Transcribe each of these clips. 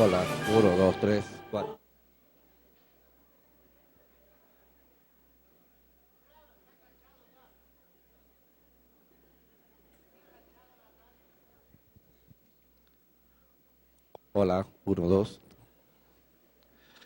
Hola, 1, 2, 3, 4. Hola, 1, 2.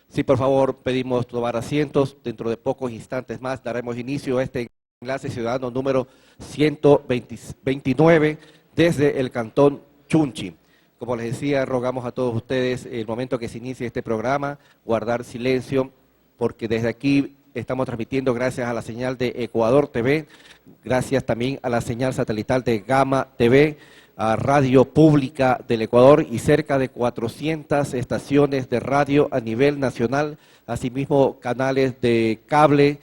Sí, por favor, pedimos tomar asientos. Dentro de pocos instantes más daremos inicio a este enlace ciudadano número 129 desde el Cantón Chunchi. Como les decía, rogamos a todos ustedes, el momento que se inicie este programa, guardar silencio, porque desde aquí estamos transmitiendo gracias a la señal de Ecuador TV, gracias también a la señal satelital de Gama TV, a Radio Pública del Ecuador y cerca de 400 estaciones de radio a nivel nacional, asimismo canales de cable,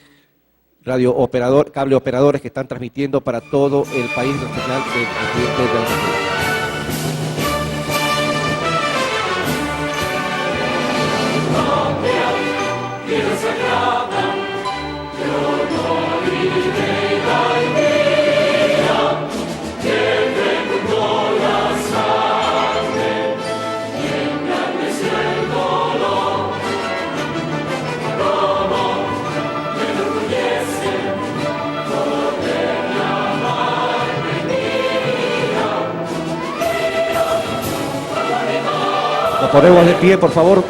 cable operadores que están transmitiendo para todo el país la señal del presidente de la República. Nos ponemos de pie, por favor.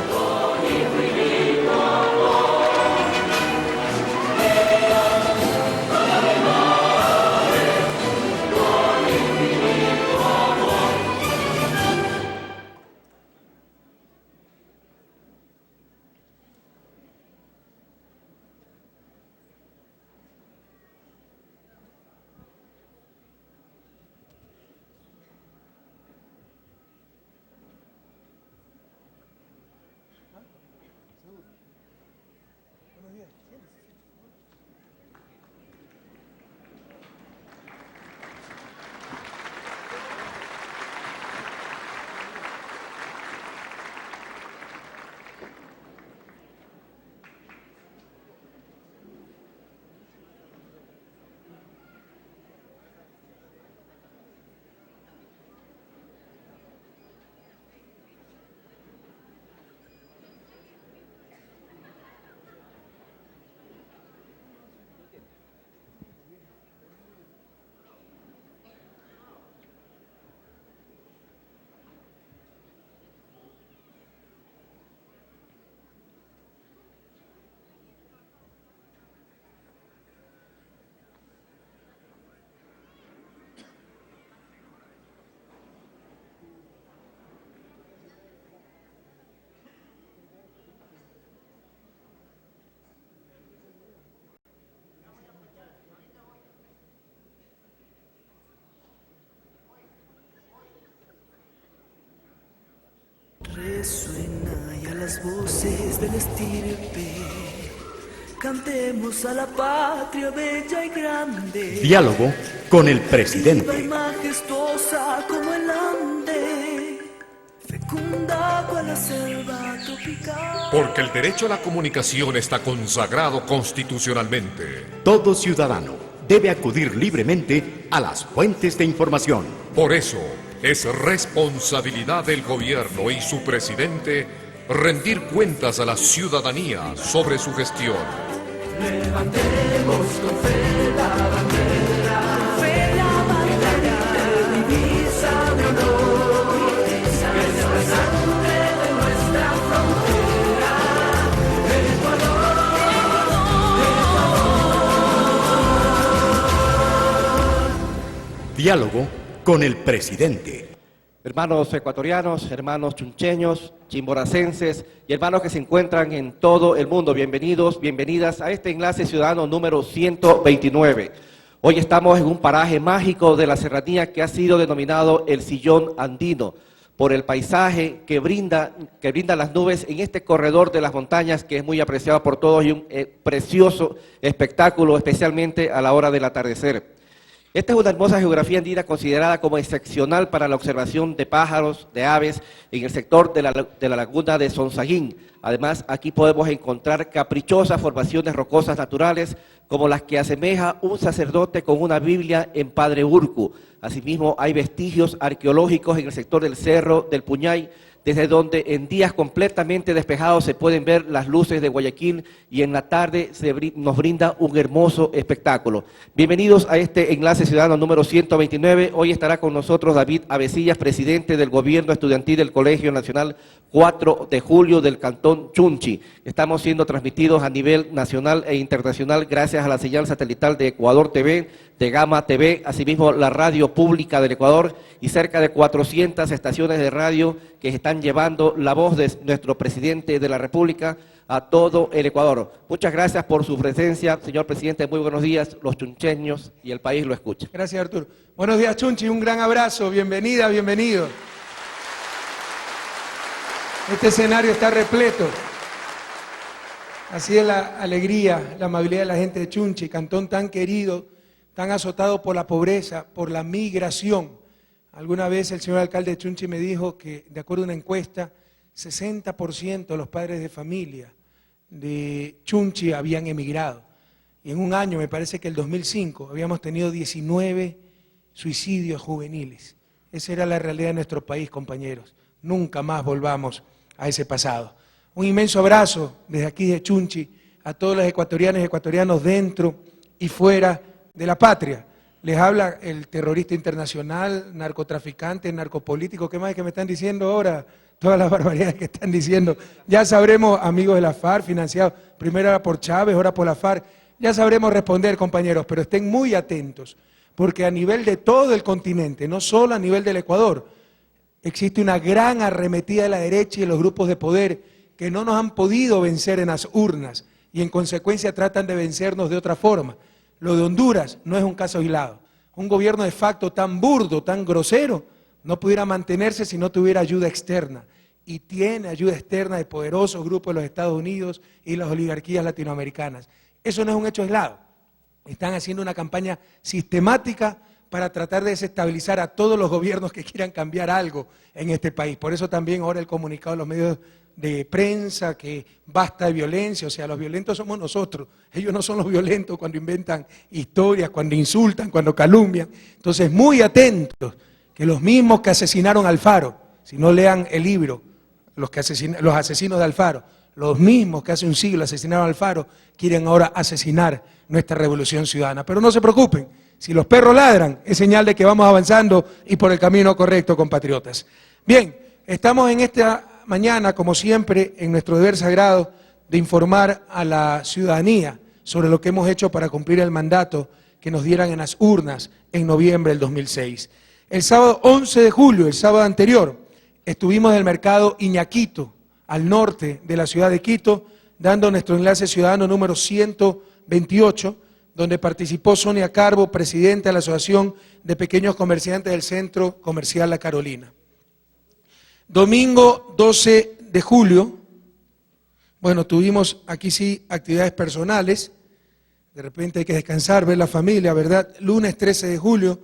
Resuena ya las voces del estirpe, cantemos a la patria bella y grande. Diálogo con el presidente. Viva y majestuosa como el Ande, fecunda cual la selva tropical. Porque el derecho a la comunicación está consagrado constitucionalmente. Todo ciudadano debe acudir libremente a las fuentes de información. Por eso, es responsabilidad del gobierno y su presidente rendir cuentas a la ciudadanía sobre su gestión. Levantemos con fe la bandera, divisa de honor, que es la sangre de nuestra frontera, Ecuador. Diálogo con el presidente. Hermanos ecuatorianos, hermanos chuncheños, chimboracenses y hermanos que se encuentran en todo el mundo, bienvenidos, bienvenidas a este enlace ciudadano número 129. Hoy estamos en un paraje mágico de la serranía que ha sido denominado el Sillón Andino, por el paisaje que brinda las nubes en este corredor de las montañas que es muy apreciado por todos y un precioso espectáculo, especialmente a la hora del atardecer. Esta es una hermosa geografía andina considerada como excepcional para la observación de pájaros, de aves, en el sector de la laguna de Sonsaguín. Además, aquí podemos encontrar caprichosas formaciones rocosas naturales, como las que asemeja un sacerdote con una Biblia en Padre Urcu. Asimismo, hay vestigios arqueológicos en el sector del Cerro del Puñay, desde donde en días completamente despejados se pueden ver las luces de Guayaquil y en la tarde nos brinda un hermoso espectáculo. Bienvenidos a este Enlace Ciudadano número 129. Hoy estará con nosotros David Avecillas, presidente del Gobierno Estudiantil del Colegio Nacional 4 de Julio del Cantón Chunchi. Estamos siendo transmitidos a nivel nacional e internacional gracias a la señal satelital de Ecuador TV, de Gama TV, asimismo la radio pública del Ecuador y cerca de 400 estaciones de radio que están llevando la voz de nuestro presidente de la República a todo el Ecuador. Muchas gracias por su presencia, señor presidente, muy buenos días, los chuncheños y el país lo escucha. Gracias, Arturo. Buenos días, Chunchi, un gran abrazo, bienvenida, bienvenido. Este escenario está repleto. Así es la alegría, la amabilidad de la gente de Chunchi, cantón tan querido, tan azotado por la pobreza, por la migración. Alguna vez el señor alcalde de Chunchi me dijo que, de acuerdo a una encuesta, 60% de los padres de familia de Chunchi habían emigrado. Y en un año, me parece que el 2005, habíamos tenido 19 suicidios juveniles. Esa era la realidad de nuestro país, compañeros. Nunca más volvamos a ese pasado. Un inmenso abrazo desde aquí de Chunchi a todos los ecuatorianos y ecuatorianos dentro y fuera de la patria. Les habla el terrorista internacional, narcotraficante, narcopolítico. ¿Qué más es que me están diciendo ahora? Todas las barbaridades que están diciendo. Ya sabremos, amigos de la FARC, financiados, primero era por Chávez, ahora por la FARC. Ya sabremos responder, compañeros, pero estén muy atentos, porque a nivel de todo el continente, no solo a nivel del Ecuador, existe una gran arremetida de la derecha y de los grupos de poder que no nos han podido vencer en las urnas y en consecuencia tratan de vencernos de otra forma. Lo de Honduras no es un caso aislado. Un gobierno de facto tan burdo, tan grosero, no pudiera mantenerse si no tuviera ayuda externa. Y tiene ayuda externa de poderosos grupos de los Estados Unidos y las oligarquías latinoamericanas. Eso no es un hecho aislado. Están haciendo una campaña sistemática para tratar de desestabilizar a todos los gobiernos que quieran cambiar algo en este país. Por eso también ahora el comunicado de los medios de prensa, que basta de violencia, o sea, los violentos somos nosotros, ellos no son los violentos cuando inventan historias, cuando insultan, cuando calumnian. Entonces, muy atentos, que los mismos que asesinaron a Alfaro, si no lean el libro, los asesinos de Alfaro, los mismos que hace un siglo asesinaron a Alfaro, quieren ahora asesinar nuestra revolución ciudadana. Pero no se preocupen, si los perros ladran, es señal de que vamos avanzando y por el camino correcto, compatriotas. Bien, estamos en esta mañana, como siempre, en nuestro deber sagrado de informar a la ciudadanía sobre lo que hemos hecho para cumplir el mandato que nos dieran en las urnas en noviembre del 2006. El sábado 11 de julio, el sábado anterior, estuvimos en el mercado Iñaquito, al norte de la ciudad de Quito, dando nuestro enlace ciudadano número 128, donde participó Sonia Carbo, presidenta de la Asociación de Pequeños Comerciantes del Centro Comercial La Carolina. Domingo 12 de julio, bueno, tuvimos aquí sí actividades personales, de repente hay que descansar, ver la familia, ¿verdad? Lunes 13 de julio,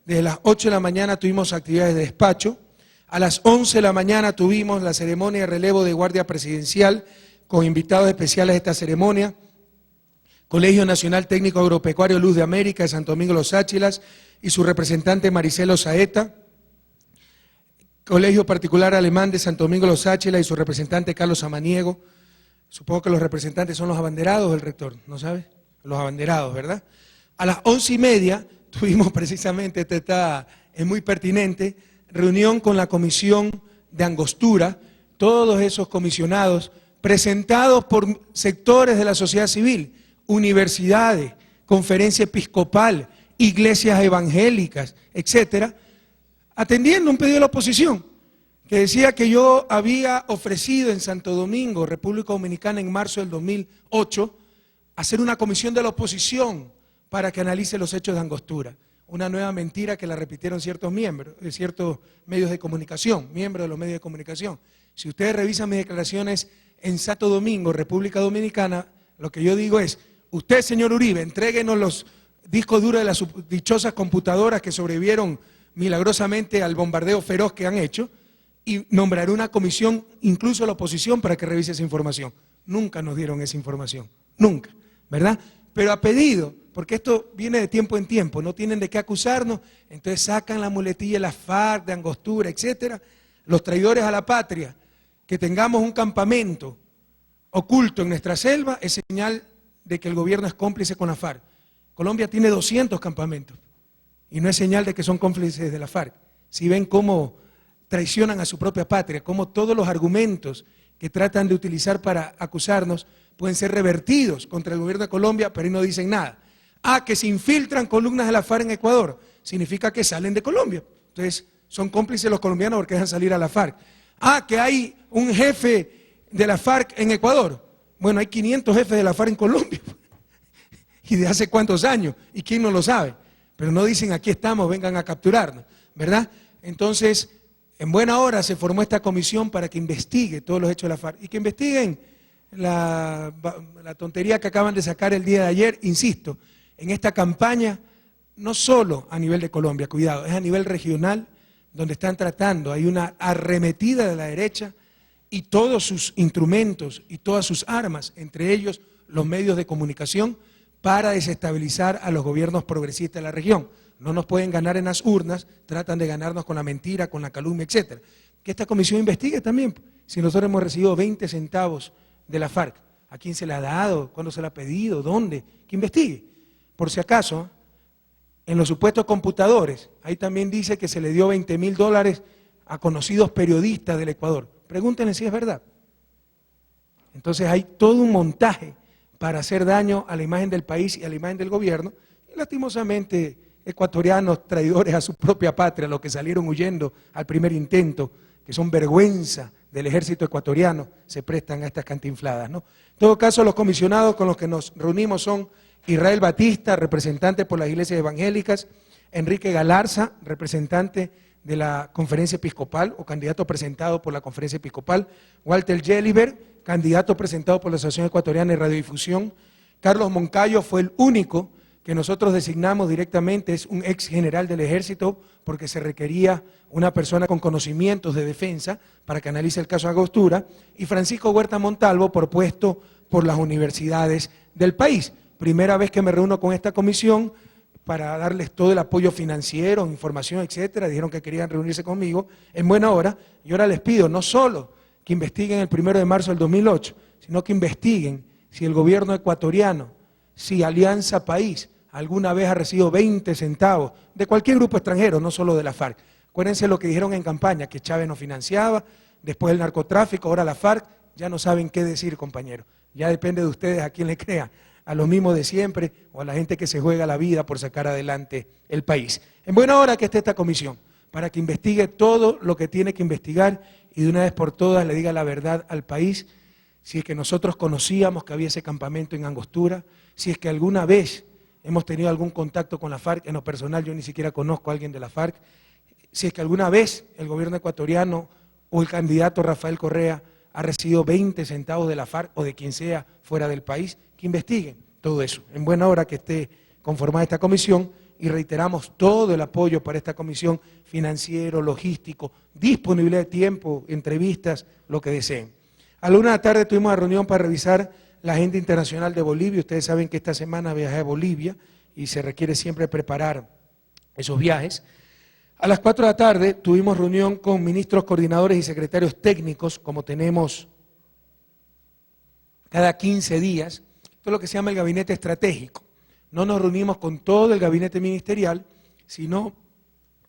desde las 8 de la mañana tuvimos actividades de despacho, a las 11 de la mañana tuvimos la ceremonia de relevo de guardia presidencial, con invitados especiales a esta ceremonia, Colegio Nacional Técnico Agropecuario Luz de América de Santo Domingo Los Áchilas y su representante Maricelo Saeta, Colegio Particular Alemán de Santo Domingo Los Áchilas y su representante Carlos Samaniego. Supongo que los representantes son los abanderados del rector, ¿no sabes? Los abanderados, ¿verdad? A las 11:30 tuvimos precisamente, es muy pertinente, reunión con la Comisión de Angostura, todos esos comisionados presentados por sectores de la sociedad civil, universidades, conferencia episcopal, iglesias evangélicas, etcétera, atendiendo un pedido de la oposición, que decía que yo había ofrecido en Santo Domingo, República Dominicana, en marzo del 2008, hacer una comisión de la oposición para que analice los hechos de Angostura. Una nueva mentira que la repitieron ciertos miembros, de ciertos medios de comunicación, miembros de los medios de comunicación. Si ustedes revisan mis declaraciones en Santo Domingo, República Dominicana, lo que yo digo es, usted, señor Uribe, entréguenos los discos duros de las dichosas computadoras que sobrevivieron milagrosamente al bombardeo feroz que han hecho y nombraré una comisión, incluso la oposición, para que revise esa información. Nunca nos dieron esa información, nunca, ¿verdad? Pero a pedido, porque esto viene de tiempo en tiempo, no tienen de qué acusarnos, entonces sacan la muletilla de la FARC, de Angostura, etcétera. los traidores a la patria, que tengamos un campamento oculto en nuestra selva, es señal de que el gobierno es cómplice con la FARC. Colombia tiene 200 campamentos y no es señal de que son cómplices de la FARC. Si ven cómo traicionan a su propia patria, cómo todos los argumentos que tratan de utilizar para acusarnos pueden ser revertidos contra el gobierno de Colombia, pero ahí no dicen nada. Ah, que se infiltran columnas de la FARC en Ecuador, significa que salen de Colombia. Entonces, son cómplices los colombianos porque dejan salir a la FARC. Ah, que hay un jefe de la FARC en Ecuador. Bueno, hay 500 jefes de la FARC en Colombia. ¿Y de hace cuántos años? ¿Y quién no lo sabe? Pero no dicen aquí estamos, vengan a capturarnos, ¿verdad? Entonces, en buena hora se formó esta comisión para que investigue todos los hechos de la FARC y que investiguen la tontería que acaban de sacar el día de ayer, insisto, en esta campaña, no solo a nivel de Colombia, cuidado, es a nivel regional, donde están tratando, hay una arremetida de la derecha y todos sus instrumentos y todas sus armas, entre ellos los medios de comunicación, para desestabilizar a los gobiernos progresistas de la región. No nos pueden ganar en las urnas, tratan de ganarnos con la mentira, con la calumnia, etcétera. Que esta comisión investigue también, si nosotros hemos recibido 20 centavos de la FARC, ¿a quién se la ha dado? ¿Cuándo se la ha pedido? ¿Dónde? Que investigue. Por si acaso, en los supuestos computadores, ahí también dice que se le dio $20.000 a conocidos periodistas del Ecuador. Pregúntenle si es verdad. Entonces hay todo un montaje para hacer daño a la imagen del país y a la imagen del gobierno, y lastimosamente ecuatorianos traidores a su propia patria, los que salieron huyendo al primer intento, que son vergüenza del ejército ecuatoriano, se prestan a estas cantinfladas, ¿no? En todo caso, los comisionados con los que nos reunimos son Israel Batista, representante por las iglesias evangélicas, Enrique Galarza, representante de la Conferencia Episcopal o candidato presentado por la Conferencia Episcopal, Walter Jelliber, candidato presentado por la Asociación Ecuatoriana de Radiodifusión. Carlos Moncayo fue el único que nosotros designamos directamente, es un ex general del ejército, porque se requería una persona con conocimientos de defensa para que analice el caso Angostura, y Francisco Huerta Montalvo, propuesto por las universidades del país. Primera vez que me reúno con esta comisión para darles todo el apoyo financiero, información, etcétera. Dijeron que querían reunirse conmigo en buena hora, y ahora les pido no solo que investiguen el 1 de marzo del 2008, sino que investiguen si el gobierno ecuatoriano, si Alianza País alguna vez ha recibido 20 centavos de cualquier grupo extranjero, no solo de la FARC. Acuérdense lo que dijeron en campaña, que Chávez nos financiaba, después el narcotráfico, ahora la FARC, ya no saben qué decir, compañeros. Ya depende de ustedes a quién le crean, a los mismos de siempre o a la gente que se juega la vida por sacar adelante el país. En buena hora que esté esta comisión, para que investigue todo lo que tiene que investigar y de una vez por todas le diga la verdad al país, si es que nosotros conocíamos que había ese campamento en Angostura, si es que alguna vez hemos tenido algún contacto con la FARC, en lo personal yo ni siquiera conozco a alguien de la FARC, si es que alguna vez el gobierno ecuatoriano o el candidato Rafael Correa ha recibido 20 centavos de la FARC o de quien sea fuera del país, que investiguen todo eso. En buena hora que esté conformada esta comisión, y reiteramos todo el apoyo para esta comisión, financiero, logístico, disponibilidad de tiempo, entrevistas, lo que deseen. A la 1 de la tarde tuvimos una reunión para revisar la agenda internacional de Bolivia. Ustedes saben que esta semana viajé a Bolivia y se requiere siempre preparar esos viajes. A las 4 de la tarde tuvimos reunión con ministros, coordinadores y secretarios técnicos, como tenemos cada 15 días. Esto es lo que se llama el gabinete estratégico. No nos reunimos con todo el gabinete ministerial, sino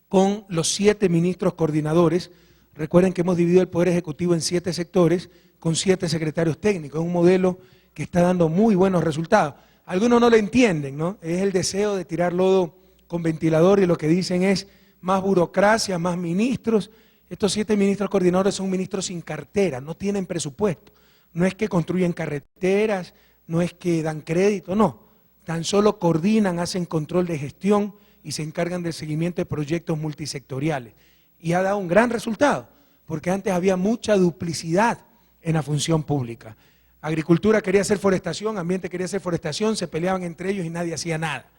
con los 7 ministros coordinadores. Recuerden que hemos dividido el Poder Ejecutivo en 7 sectores, con 7 secretarios técnicos. Es un modelo que está dando muy buenos resultados. Algunos no lo entienden, ¿no? Es el deseo de tirar lodo con ventilador y lo que dicen es más burocracia, más ministros. Estos 7 ministros coordinadores son ministros sin cartera, no tienen presupuesto. No es que construyen carreteras, no es que dan crédito, no. Tan solo coordinan, hacen control de gestión y se encargan del seguimiento de proyectos multisectoriales. Y ha dado un gran resultado, porque antes había mucha duplicidad en la función pública. Agricultura quería hacer forestación, ambiente quería hacer forestación, se peleaban entre ellos y nadie hacía nada.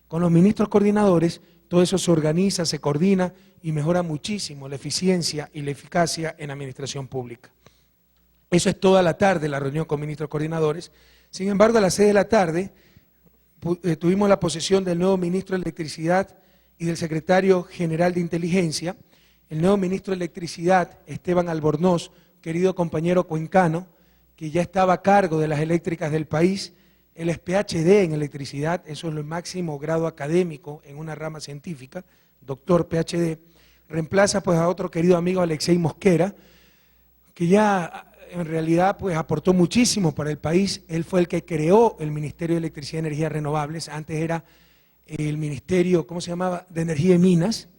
Con los ministros coordinadores, todo eso se organiza, se coordina y mejora muchísimo la eficiencia y la eficacia en la administración pública. Eso es toda la tarde la reunión con ministros coordinadores. Sin embargo, a las 6 de la tarde tuvimos la posesión del nuevo ministro de Electricidad y del secretario general de Inteligencia, el nuevo ministro de Electricidad, Esteban Albornoz, querido compañero cuencano, que ya estaba a cargo de las eléctricas del país. Él es PhD en electricidad, eso es el máximo grado académico en una rama científica, doctor PhD. Reemplaza pues a otro querido amigo, Alexei Mosquera, que ya en realidad pues aportó muchísimo para el país. Él fue el que creó el Ministerio de Electricidad y Energías Renovables. Antes era el Ministerio, ¿cómo se llamaba?, de Energía y Minas,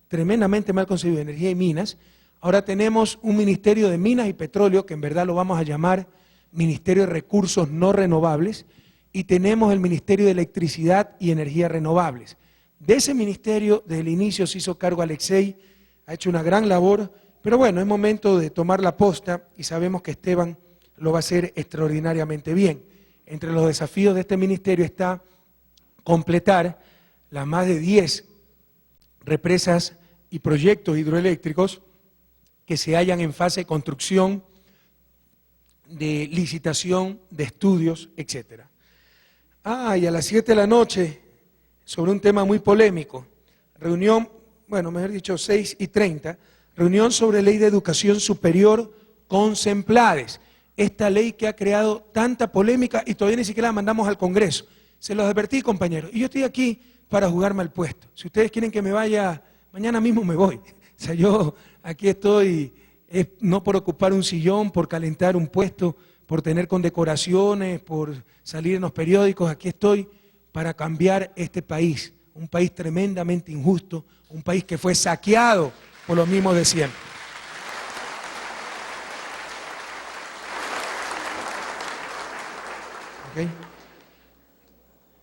tremendamente mal concebido, de Energía y Minas. Ahora tenemos un Ministerio de Minas y Petróleo, que en verdad lo vamos a llamar Ministerio de Recursos No Renovables, y tenemos el Ministerio de Electricidad y Energías Renovables. De ese ministerio, desde el inicio se hizo cargo Alexei, ha hecho una gran labor, pero bueno, es momento de tomar la posta y sabemos que Esteban lo va a hacer extraordinariamente bien. Entre los desafíos de este ministerio está completar las más de 10 represas y proyectos hidroeléctricos que se hallan en fase de construcción, de licitación, de estudios, etcétera. Y a las 7 de la noche, sobre un tema muy polémico, reunión, bueno, mejor dicho, 6:30, reunión sobre ley de educación superior con Semplades. Esta ley que ha creado tanta polémica y todavía ni siquiera la mandamos al Congreso. Se los advertí, compañeros, y yo estoy aquí para jugarme al puesto. Si ustedes quieren que me vaya, mañana mismo me voy. O sea, yo aquí estoy, no por ocupar un sillón, por calentar un puesto, por tener condecoraciones, por salir en los periódicos, aquí estoy para cambiar este país, un país tremendamente injusto, un país que fue saqueado por los mismos de siempre. ¿Okay?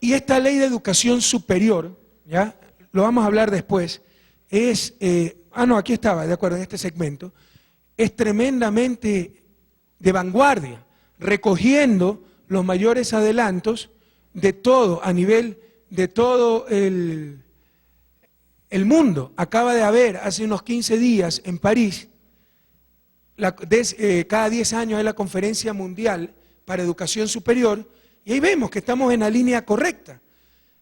Y esta ley de educación superior, ¿ya? Lo vamos a hablar después, es, aquí estaba, de acuerdo, en este segmento, es tremendamente de vanguardia, recogiendo los mayores adelantos de todo, a nivel de todo el mundo. Acaba de haber, hace unos 15 días, en París, cada 10 años hay la Conferencia Mundial para Educación Superior, y ahí vemos que estamos en la línea correcta,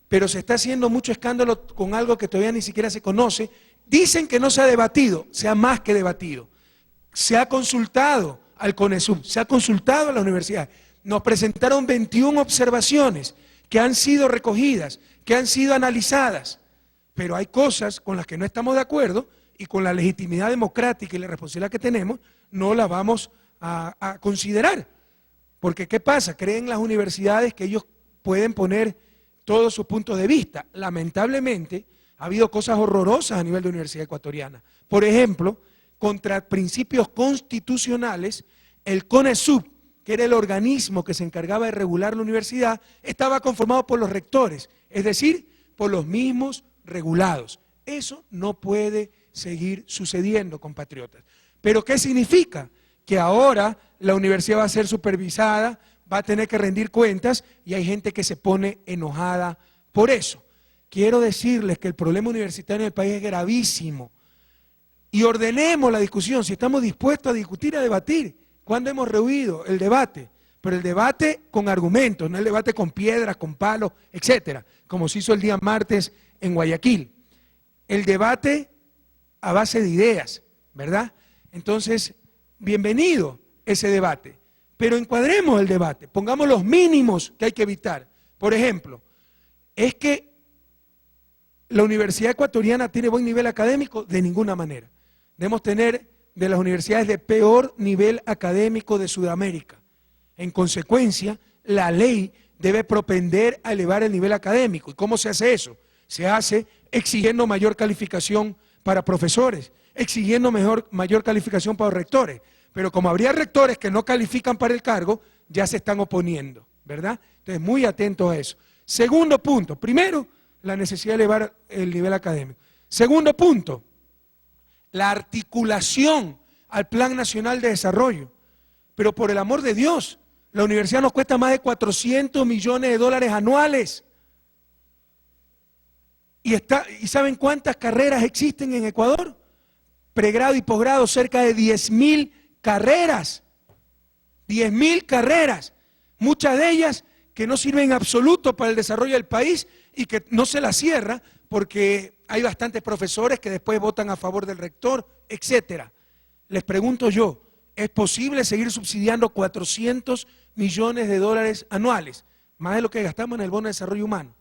pero se está haciendo mucho escándalo con algo que todavía ni siquiera se conoce. Dicen que no se ha debatido, se ha más que debatido. Se ha consultado al CONESUB, se ha consultado a las universidades. Nos presentaron 21 observaciones que han sido recogidas, que han sido analizadas, pero hay cosas con las que no estamos de acuerdo y con la legitimidad democrática y la responsabilidad que tenemos, no la vamos a considerar. Porque ¿qué pasa? Creen las universidades que ellos pueden poner todos sus puntos de vista. Lamentablemente, ha habido cosas horrorosas a nivel de Universidad Ecuatoriana. Por ejemplo, contra principios constitucionales, el CONESUB, que era el organismo que se encargaba de regular la universidad, estaba conformado por los rectores, es decir, por los mismos regulados. Eso no puede seguir sucediendo, compatriotas. ¿Pero qué significa? Que ahora la universidad va a ser supervisada, va a tener que rendir cuentas y hay gente que se pone enojada por eso. Quiero decirles que el problema universitario en el país es gravísimo y ordenemos la discusión, si estamos dispuestos a discutir, a debatir. ¿Cuándo hemos rehuido el debate? Pero el debate con argumentos, no el debate con piedras, con palos, etcétera, como se hizo el día martes en Guayaquil. El debate a base de ideas, ¿verdad? Entonces, bienvenido ese debate, pero encuadremos el debate, pongamos los mínimos que hay que evitar. Por ejemplo, ¿es que la Universidad Ecuatoriana tiene buen nivel académico? De ninguna manera. Debemos tener de las universidades de peor nivel académico de Sudamérica. En consecuencia, la ley debe propender a elevar el nivel académico. ¿Y cómo se hace eso? Se hace exigiendo mayor calificación para profesores, exigiendo mayor calificación para los rectores. Pero como habría rectores que no califican para el cargo, ya se están oponiendo, ¿verdad? Entonces, muy atentos a eso. Segundo punto, primero, la necesidad de elevar el nivel académico. Segundo punto, la articulación al Plan Nacional de Desarrollo. Pero por el amor de Dios, la universidad nos cuesta más de 400 millones de dólares anuales. ¿Y saben cuántas carreras existen en Ecuador? Pregrado y posgrado, cerca de 10.000 carreras. 10.000 carreras. Muchas de ellas que no sirven en absoluto para el desarrollo del país y que no se las cierra porque hay bastantes profesores que después votan a favor del rector, etcétera. Les pregunto yo, ¿es posible seguir subsidiando 400 millones de dólares anuales? Más de lo que gastamos en el bono de desarrollo humano.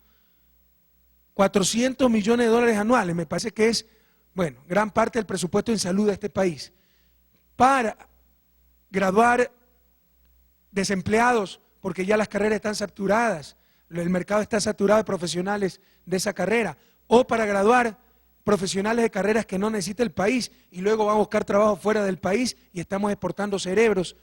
400 millones de dólares anuales, me parece que es, bueno, gran parte del presupuesto en salud de este país. Para graduar desempleados, porque ya las carreras están saturadas, el mercado está saturado de profesionales de esa carrera, o para graduar profesionales de carreras que no necesita el país y luego van a buscar trabajo fuera del país y estamos exportando cerebros.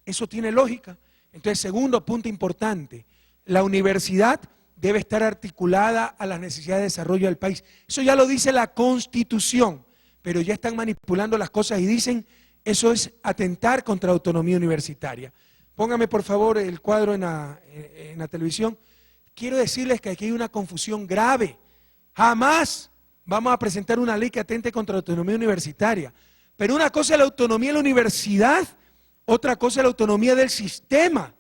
¿Eso tiene lógica? Entonces, segundo punto importante, la universidad debe estar articulada a las necesidades de desarrollo del país. Eso ya lo dice la Constitución, pero ya están manipulando las cosas y dicen, eso es atentar contra la autonomía universitaria. Póngame por favor el cuadro en la televisión. Quiero decirles que aquí hay una confusión grave. Jamás vamos a presentar una ley que atente contra la autonomía universitaria. Pero una cosa es la autonomía de la universidad, otra cosa es la autonomía del sistema.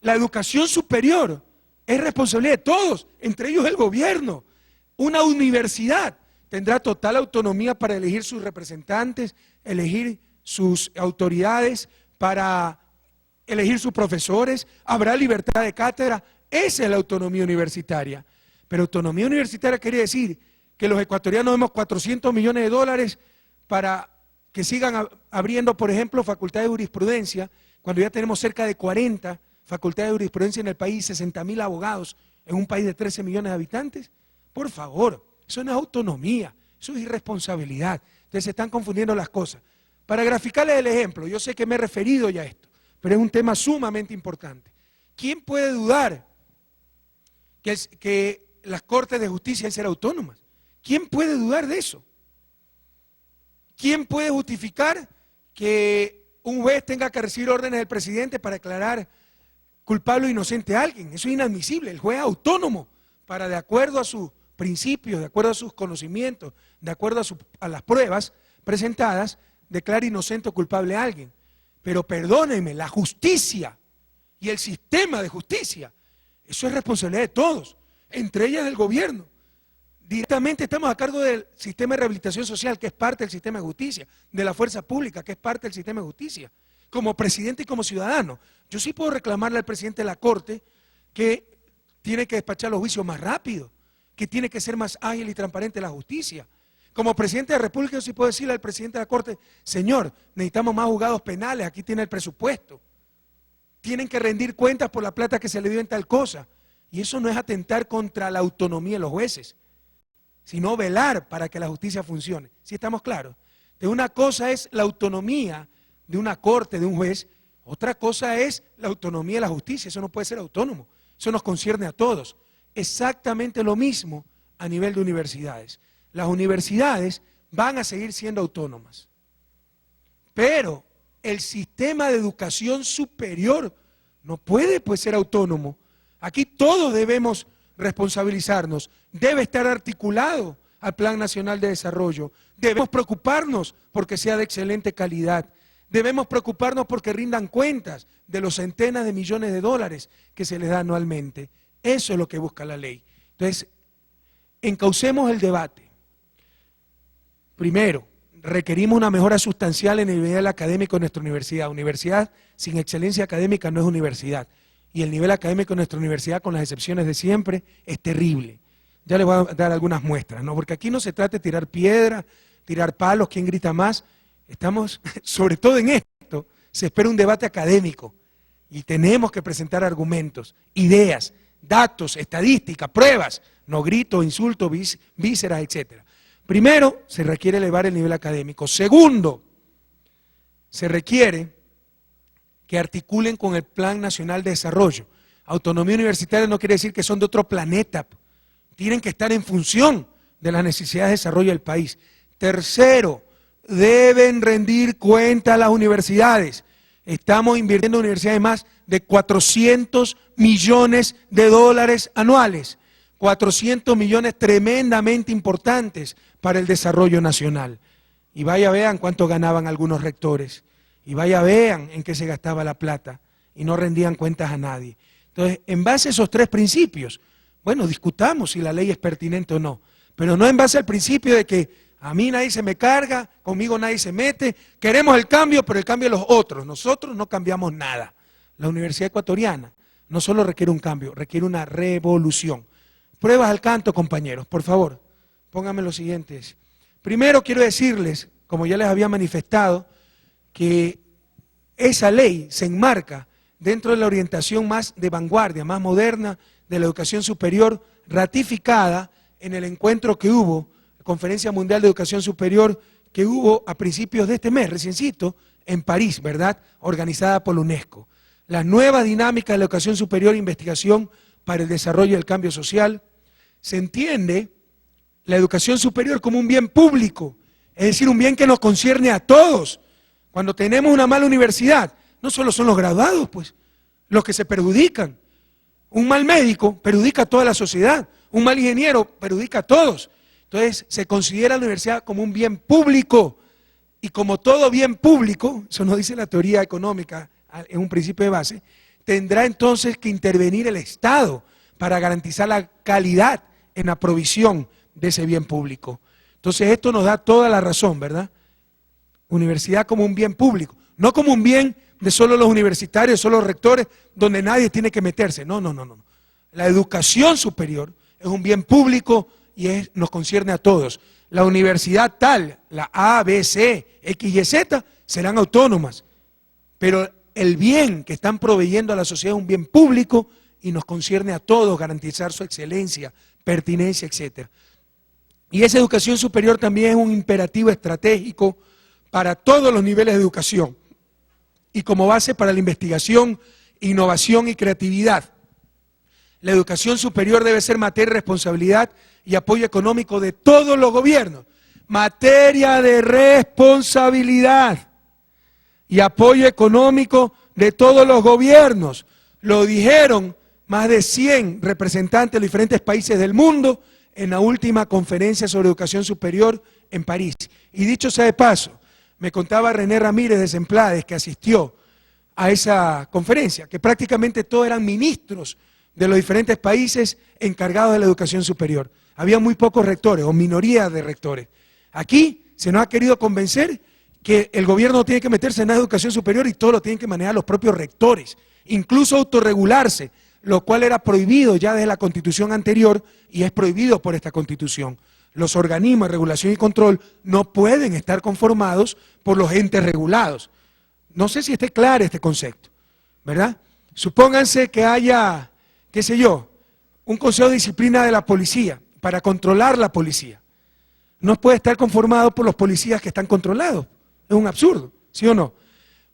La educación superior es responsabilidad de todos, entre ellos el gobierno. Una universidad tendrá total autonomía para elegir sus representantes, elegir sus autoridades, para elegir sus profesores, habrá libertad de cátedra. Esa es la autonomía universitaria. Pero autonomía universitaria quiere decir que los ecuatorianos demos 400 millones de dólares para que sigan abriendo, por ejemplo, facultades de jurisprudencia, cuando ya tenemos cerca de 40 facultades de jurisprudencia en el país, 60.000 abogados en un país de 13 millones de habitantes. Por favor, eso no es autonomía, eso es irresponsabilidad. Entonces se están confundiendo las cosas. Para graficarles el ejemplo, yo sé que me he referido ya a esto, pero es un tema sumamente importante. ¿Quién puede dudar que las Cortes de Justicia deben ser autónomas? ¿Quién puede dudar de eso? ¿Quién puede justificar que un juez tenga que recibir órdenes del presidente para declarar culpable o inocente a alguien? Eso es inadmisible. El juez es autónomo para, de acuerdo a sus principios, de acuerdo a sus conocimientos, de acuerdo a las pruebas presentadas, declarar inocente o culpable a alguien. Pero perdónenme, la justicia y el sistema de justicia, eso es responsabilidad de todos, entre ellas del gobierno. Directamente estamos a cargo del sistema de rehabilitación social, que es parte del sistema de justicia, de la fuerza pública, que es parte del sistema de justicia. Como presidente y como ciudadano, yo sí puedo reclamarle al presidente de la Corte que tiene que despachar los juicios más rápido, que tiene que ser más ágil y transparente la justicia. Como presidente de la República yo sí puedo decirle al presidente de la Corte, señor, necesitamos más juzgados penales, aquí tiene el presupuesto. Tienen que rendir cuentas por la plata que se le dio en tal cosa. Y eso no es atentar contra la autonomía de los jueces, sino velar para que la justicia funcione. ¿Sí estamos claros? De una cosa es la autonomía de una corte, de un juez, otra cosa es la autonomía de la justicia. Eso no puede ser autónomo, eso nos concierne a todos. Exactamente lo mismo a nivel de universidades. Las universidades van a seguir siendo autónomas, pero el sistema de educación superior no puede pues ser autónomo. Aquí todos debemos responsabilizarnos, debe estar articulado al Plan Nacional de Desarrollo, debemos preocuparnos porque sea de excelente calidad, debemos preocuparnos porque rindan cuentas de los centenas de millones de dólares que se les da anualmente. Eso es lo que busca la ley. Entonces, encaucemos el debate. Primero, requerimos una mejora sustancial en el nivel académico de nuestra universidad. Universidad sin excelencia académica no es universidad. Y el nivel académico de nuestra universidad, con las excepciones de siempre, es terrible. Ya les voy a dar algunas muestras, ¿no? Porque aquí no se trata de tirar piedra, tirar palos, quién grita más. Estamos, sobre todo en esto, se espera un debate académico. Y tenemos que presentar argumentos, ideas, datos, estadísticas, pruebas, no gritos, insultos, vísceras, etcétera. Primero, se requiere elevar el nivel académico. Segundo, se requiere que articulen con el Plan Nacional de Desarrollo. Autonomía universitaria no quiere decir que son de otro planeta. Tienen que estar en función de las necesidades de desarrollo del país. Tercero, deben rendir cuenta a las universidades. Estamos invirtiendo en universidades más de 400 millones de dólares anuales. 400 millones tremendamente importantes para el desarrollo nacional. Y vaya vean cuánto ganaban algunos rectores. Y vaya vean en qué se gastaba la plata. Y no rendían cuentas a nadie. Entonces, en base a esos tres principios, bueno, discutamos si la ley es pertinente o no. pero no en base al principio de que a mí nadie se me carga, conmigo nadie se mete, queremos el cambio, pero el cambio de los otros. Nosotros no cambiamos nada. La Universidad Ecuatoriana no solo requiere un cambio, requiere una revolución. Pruebas al canto, compañeros, por favor, pónganme los siguientes. Primero quiero decirles, como ya les había manifestado, que esa ley se enmarca dentro de la orientación más de vanguardia, más moderna de la educación superior, ratificada en el encuentro que hubo, la Conferencia Mundial de Educación Superior, que hubo a principios de este mes, reciencito, en París, ¿verdad?, organizada por la UNESCO. La nueva dinámica de la educación superior e investigación para el desarrollo y el cambio social. Se entiende la educación superior como un bien público, es decir, un bien que nos concierne a todos. Cuando tenemos una mala universidad, no solo son los graduados, pues, los que se perjudican. Un mal médico perjudica a toda la sociedad, un mal ingeniero perjudica a todos. Entonces, se considera la universidad como un bien público, y como todo bien público, eso nos dice la teoría económica, en un principio de base, tendrá entonces que intervenir el Estado para garantizar la calidad en la provisión de ese bien público. Entonces esto nos da toda la razón, ¿verdad? Universidad como un bien público, no como un bien de solo los universitarios, solo los rectores, donde nadie tiene que meterse. No. La educación superior es un bien público y nos concierne a todos. La universidad tal, la A, B, C, X y Z, serán autónomas, pero el bien que están proveyendo a la sociedad es un bien público y nos concierne a todos garantizar su excelencia, pertinencia, etc. Y esa educación superior también es un imperativo estratégico para todos los niveles de educación y como base para la investigación, innovación y creatividad. La educación superior debe ser materia de responsabilidad y apoyo económico de todos los gobiernos. Materia de responsabilidad y apoyo económico de todos los gobiernos. Lo dijeron más de 100 representantes de los diferentes países del mundo en la última conferencia sobre educación superior en París. Y dicho sea de paso, me contaba René Ramírez de Semplades, que asistió a esa conferencia, que prácticamente todos eran ministros de los diferentes países encargados de la educación superior. Había muy pocos rectores o minoría de rectores. Aquí se nos ha querido convencer que el gobierno tiene que meterse en la educación superior y todo lo tienen que manejar los propios rectores, incluso autorregularse, lo cual era prohibido ya desde la Constitución anterior y es prohibido por esta Constitución. Los organismos de regulación y control no pueden estar conformados por los entes regulados. No sé si esté claro este concepto, ¿verdad? Supónganse que haya, qué sé yo, un consejo de disciplina de la policía para controlar la policía. No puede estar conformado por los policías que están controlados. Es un absurdo, ¿sí o no?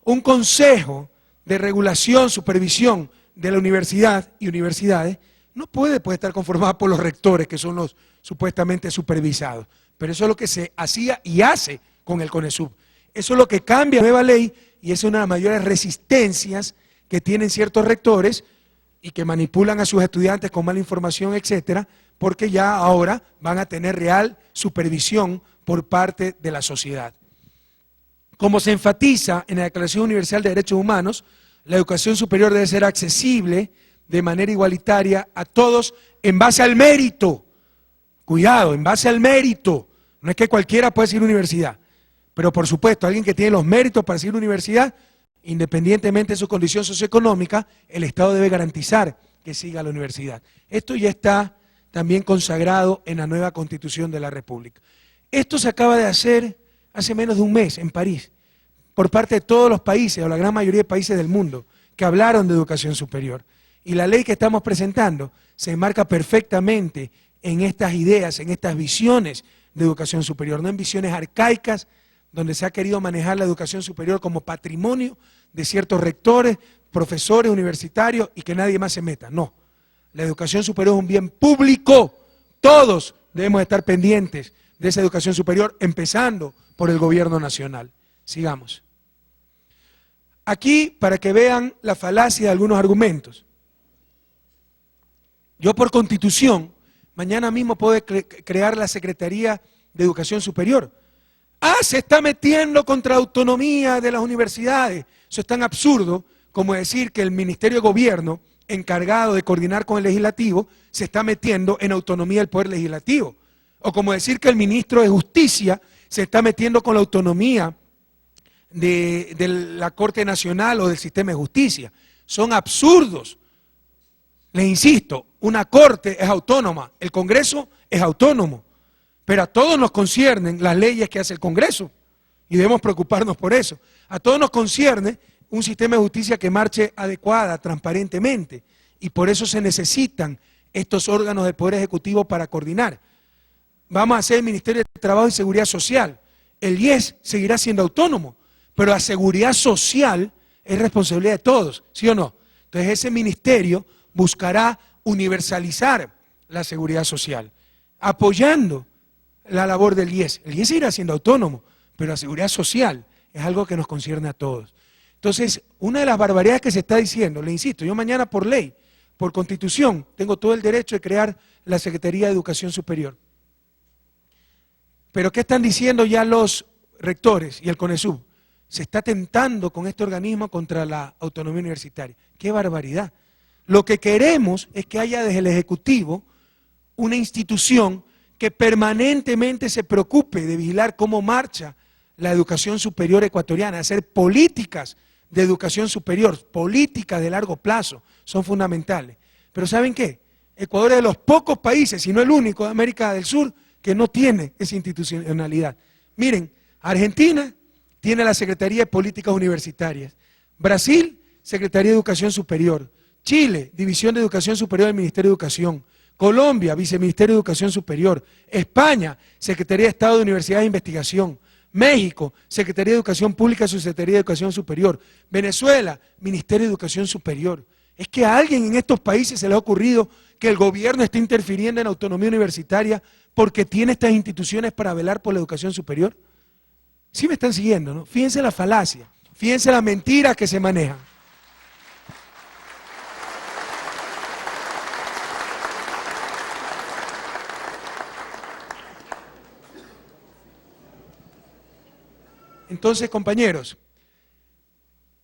Un consejo de regulación, supervisión de la universidad y universidades no puede estar conformado por los rectores, que son los supuestamente supervisados. Pero eso es lo que se hacía y hace con el CONESUB. Eso es lo que cambia la nueva ley y es una de las mayores resistencias que tienen ciertos rectores y que manipulan a sus estudiantes con mala información, etcétera, porque ya ahora van a tener real supervisión por parte de la sociedad. Como se enfatiza en la Declaración Universal de Derechos Humanos, la educación superior debe ser accesible de manera igualitaria a todos en base al mérito. Cuidado, en base al mérito. No es que cualquiera puede ir a universidad, pero por supuesto, alguien que tiene los méritos para ir a universidad, independientemente de su condición socioeconómica, el Estado debe garantizar que siga a la universidad. Esto ya está también consagrado en la nueva Constitución de la República. Esto se acaba de hacer hace menos de un mes en París, por parte de todos los países, o la gran mayoría de países del mundo, que hablaron de educación superior. Y la ley que estamos presentando se enmarca perfectamente en estas ideas, en estas visiones de educación superior, no en visiones arcaicas, donde se ha querido manejar la educación superior como patrimonio de ciertos rectores, profesores universitarios y que nadie más se meta. No, la educación superior es un bien público, todos debemos estar pendientes de esa educación superior, empezando por el gobierno nacional. Sigamos. Aquí, para que vean la falacia de algunos argumentos. Yo por Constitución, mañana mismo puedo crear la Secretaría de Educación Superior. Se está metiendo contra la autonomía de las universidades. Eso es tan absurdo como decir que el Ministerio de Gobierno, encargado de coordinar con el Legislativo, se está metiendo en autonomía del Poder Legislativo. O como decir que el ministro de Justicia se está metiendo con la autonomía de la Corte Nacional o del sistema de justicia. Son absurdos. Les insisto, una corte es autónoma, el Congreso es autónomo, pero a todos nos conciernen las leyes que hace el Congreso y debemos preocuparnos por eso. A todos nos concierne un sistema de justicia que marche adecuada, transparentemente, y por eso se necesitan estos órganos del Poder Ejecutivo para coordinar. Vamos a hacer el Ministerio de Trabajo y Seguridad Social. El IES seguirá siendo autónomo, pero la seguridad social es responsabilidad de todos, ¿sí o no? Entonces ese ministerio buscará universalizar la seguridad social, apoyando la labor del IES. El IES seguirá siendo autónomo, pero la seguridad social es algo que nos concierne a todos. Entonces, una de las barbaridades que se está diciendo, le insisto, yo mañana por ley, por constitución, tengo todo el derecho de crear la Secretaría de Educación Superior. Pero ¿qué están diciendo ya los rectores y el CONESUB? Se está atentando con este organismo contra la autonomía universitaria. ¡Qué barbaridad! Lo que queremos es que haya desde el Ejecutivo una institución que permanentemente se preocupe de vigilar cómo marcha la educación superior ecuatoriana, hacer políticas de educación superior, políticas de largo plazo, son fundamentales. Pero ¿saben qué? Ecuador es de los pocos países, si no el único de América del Sur, que no tiene esa institucionalidad. Miren, Argentina tiene la Secretaría de Políticas Universitarias, Brasil, Secretaría de Educación Superior, Chile, División de Educación Superior del Ministerio de Educación, Colombia, Viceministerio de Educación Superior, España, Secretaría de Estado de Universidades e Investigación, México, Secretaría de Educación Pública, Subsecretaría de Educación Superior, Venezuela, Ministerio de Educación Superior. Es que a alguien en estos países se le ha ocurrido que el gobierno está interfiriendo en la autonomía universitaria porque tiene estas instituciones para velar por la educación superior. Sí me están siguiendo, ¿no? Fíjense la falacia, fíjense las mentiras que se manejan. Entonces, compañeros,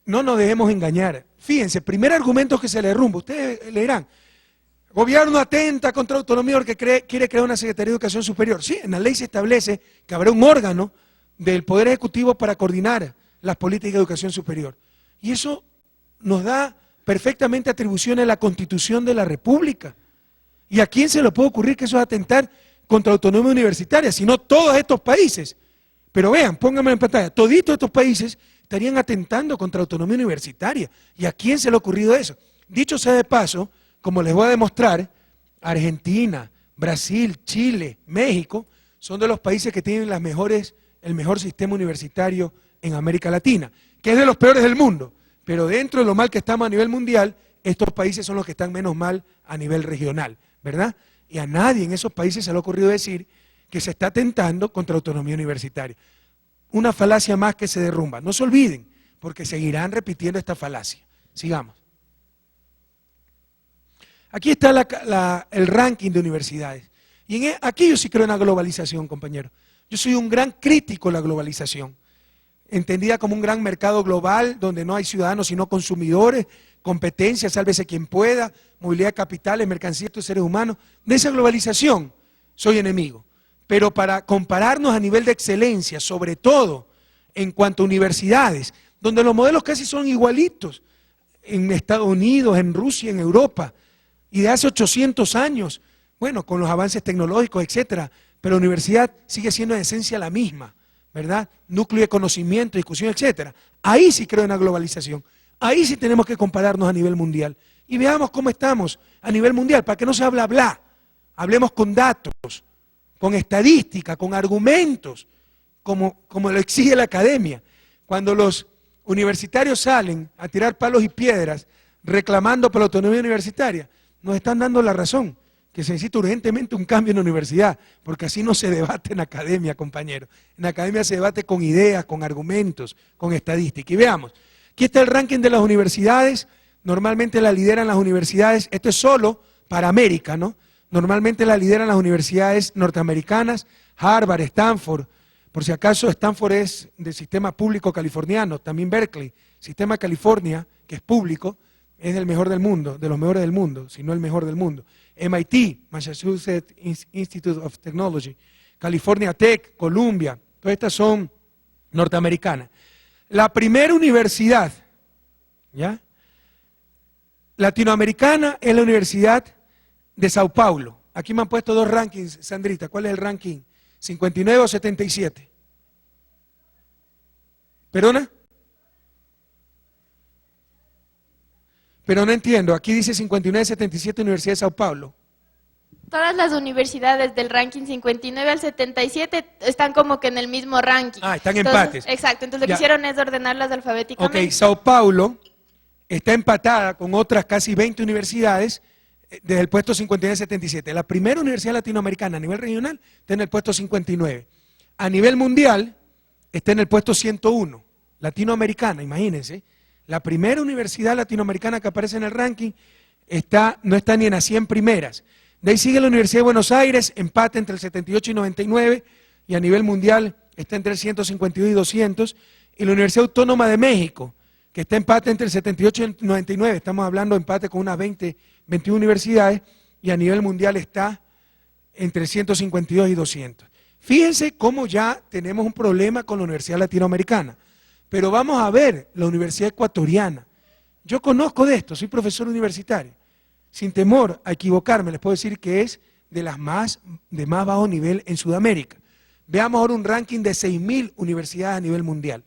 no nos dejemos engañar. Fíjense, primer argumento que se le derrumba. Ustedes le dirán, el gobierno atenta contra la autonomía porque quiere crear una Secretaría de Educación Superior. Sí, en la ley se establece que habrá un órgano del Poder Ejecutivo para coordinar las políticas de educación superior. Y eso nos da perfectamente atribuciones a la Constitución de la República. ¿Y a quién se le puede ocurrir que eso es atentar contra la autonomía universitaria? Sino todos estos países. Pero vean, pónganme en pantalla, toditos estos países estarían atentando contra la autonomía universitaria. ¿Y a quién se le ha ocurrido eso? Dicho sea de paso, como les voy a demostrar, Argentina, Brasil, Chile, México, son de los países que tienen el mejor sistema universitario en América Latina, que es de los peores del mundo, pero dentro de lo mal que estamos a nivel mundial, estos países son los que están menos mal a nivel regional, ¿verdad? Y a nadie en esos países se le ha ocurrido decir que se está atentando contra la autonomía universitaria. Una falacia más que se derrumba. No se olviden, porque seguirán repitiendo esta falacia. Sigamos. Aquí está el ranking de universidades. Y aquí yo sí creo en la globalización, compañeros. Yo soy un gran crítico de la globalización, entendida como un gran mercado global donde no hay ciudadanos sino consumidores, competencia, sálvese quien pueda, movilidad de capitales, mercancías y seres humanos. De esa globalización soy enemigo. Pero para compararnos a nivel de excelencia, sobre todo en cuanto a universidades, donde los modelos casi son igualitos, en Estados Unidos, en Rusia, en Europa, y de hace 800 años, bueno, con los avances tecnológicos, etcétera, pero la universidad sigue siendo en esencia la misma, ¿verdad? Núcleo de conocimiento, discusión, etcétera. Ahí sí creo en la globalización, ahí sí tenemos que compararnos a nivel mundial, y veamos cómo estamos a nivel mundial, para que no se hable bla, hablemos con datos, con estadística, con argumentos, como lo exige la academia. Cuando los universitarios salen a tirar palos y piedras reclamando por la autonomía universitaria, nos están dando la razón, que se necesita urgentemente un cambio en la universidad, porque así no se debate en academia, compañeros. En academia se debate con ideas, con argumentos, con estadística. Y veamos, aquí está el ranking de las universidades, normalmente la lideran las universidades, esto es solo para América, ¿no? Normalmente la lideran las universidades norteamericanas, Harvard, Stanford. Por si acaso, Stanford es del sistema público californiano, también Berkeley. Sistema California, que es público, es del mejor del mundo, de los mejores del mundo, si no el mejor del mundo. MIT, Massachusetts Institute of Technology, California Tech, Columbia, todas estas son norteamericanas. La primera universidad, ¿ya?, latinoamericana es la Universidad de Sao Paulo. Aquí me han puesto dos rankings, Sandrita. ¿Cuál es el ranking? ¿59 o 77? ¿Perdona? Pero no entiendo. Aquí dice 59-77 Universidad de Sao Paulo. Todas las universidades del ranking 59 al 77 están como que en el mismo ranking. Ah, están Entonces, empates. Exacto, entonces lo Ya. que hicieron es ordenarlas alfabéticamente. Ok, Sao Paulo está empatada con otras casi 20 universidades desde el puesto 59-77. La primera universidad latinoamericana a nivel regional está en el puesto 59. A nivel mundial está en el puesto 101. Latinoamericana, imagínense. La primera universidad latinoamericana que aparece en el ranking no está ni en las 100 primeras. De ahí sigue la Universidad de Buenos Aires, empate entre el 78 y 99, y a nivel mundial está entre el 152 y 200. Y la Universidad Autónoma de México, que está empate entre el 78 y el 99, estamos hablando de empate con unas 21 universidades, y a nivel mundial está entre 152 y 200. Fíjense cómo ya tenemos un problema con la Universidad Latinoamericana, pero vamos a ver la Universidad Ecuatoriana. Yo conozco de esto, soy profesor universitario, sin temor a equivocarme, les puedo decir que es de más bajo nivel en Sudamérica. Veamos ahora un ranking de 6.000 universidades a nivel mundial.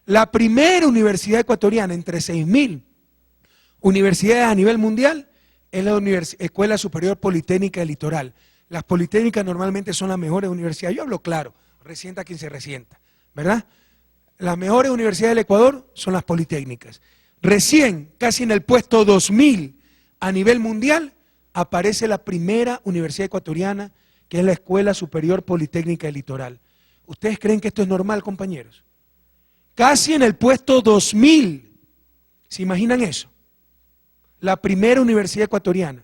La primera universidad ecuatoriana entre 6.000 universidades a nivel mundial es la Escuela Superior Politécnica del Litoral. Las politécnicas normalmente son las mejores universidades. Yo hablo claro, resienta quien se resienta, ¿verdad? Las mejores universidades del Ecuador son las politécnicas. Recién, casi en el puesto 2000 a nivel mundial, aparece la primera universidad ecuatoriana, que es la Escuela Superior Politécnica del Litoral. ¿Ustedes creen que esto es normal, compañeros? Casi en el puesto 2000. ¿Se imaginan eso? La primera universidad ecuatoriana.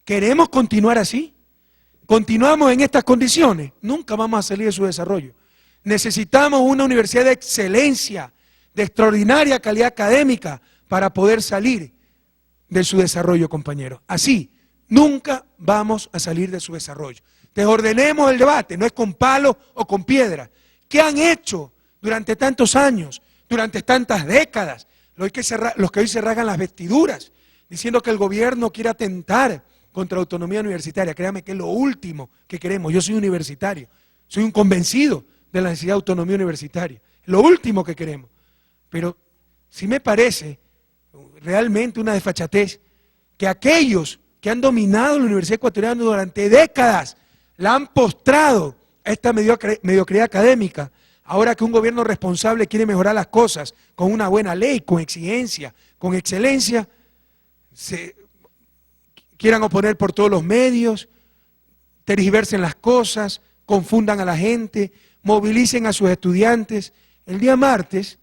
¿Queremos continuar así? ¿Continuamos en estas condiciones? Nunca vamos a salir de su desarrollo. Necesitamos una universidad de excelencia, de extraordinaria calidad académica para poder salir de su desarrollo, compañeros. Así, nunca vamos a salir de su desarrollo. Desordenemos el debate, no es con palo o con piedra. ¿Qué han hecho durante tantos años, durante tantas décadas? Los que hoy se rasgan las vestiduras, diciendo que el gobierno quiere atentar contra la autonomía universitaria. Créanme que es lo último que queremos. Yo soy universitario, soy un convencido de la necesidad de autonomía universitaria. Lo último que queremos. Pero sí me parece realmente una desfachatez que aquellos que han dominado la Universidad Ecuatoriana durante décadas la han postrado a esta mediocridad académica. Ahora que un gobierno responsable quiere mejorar las cosas con una buena ley, con exigencia, con excelencia, se quieran oponer por todos los medios, tergiversen las cosas, confundan a la gente, movilicen a sus estudiantes. El día martes,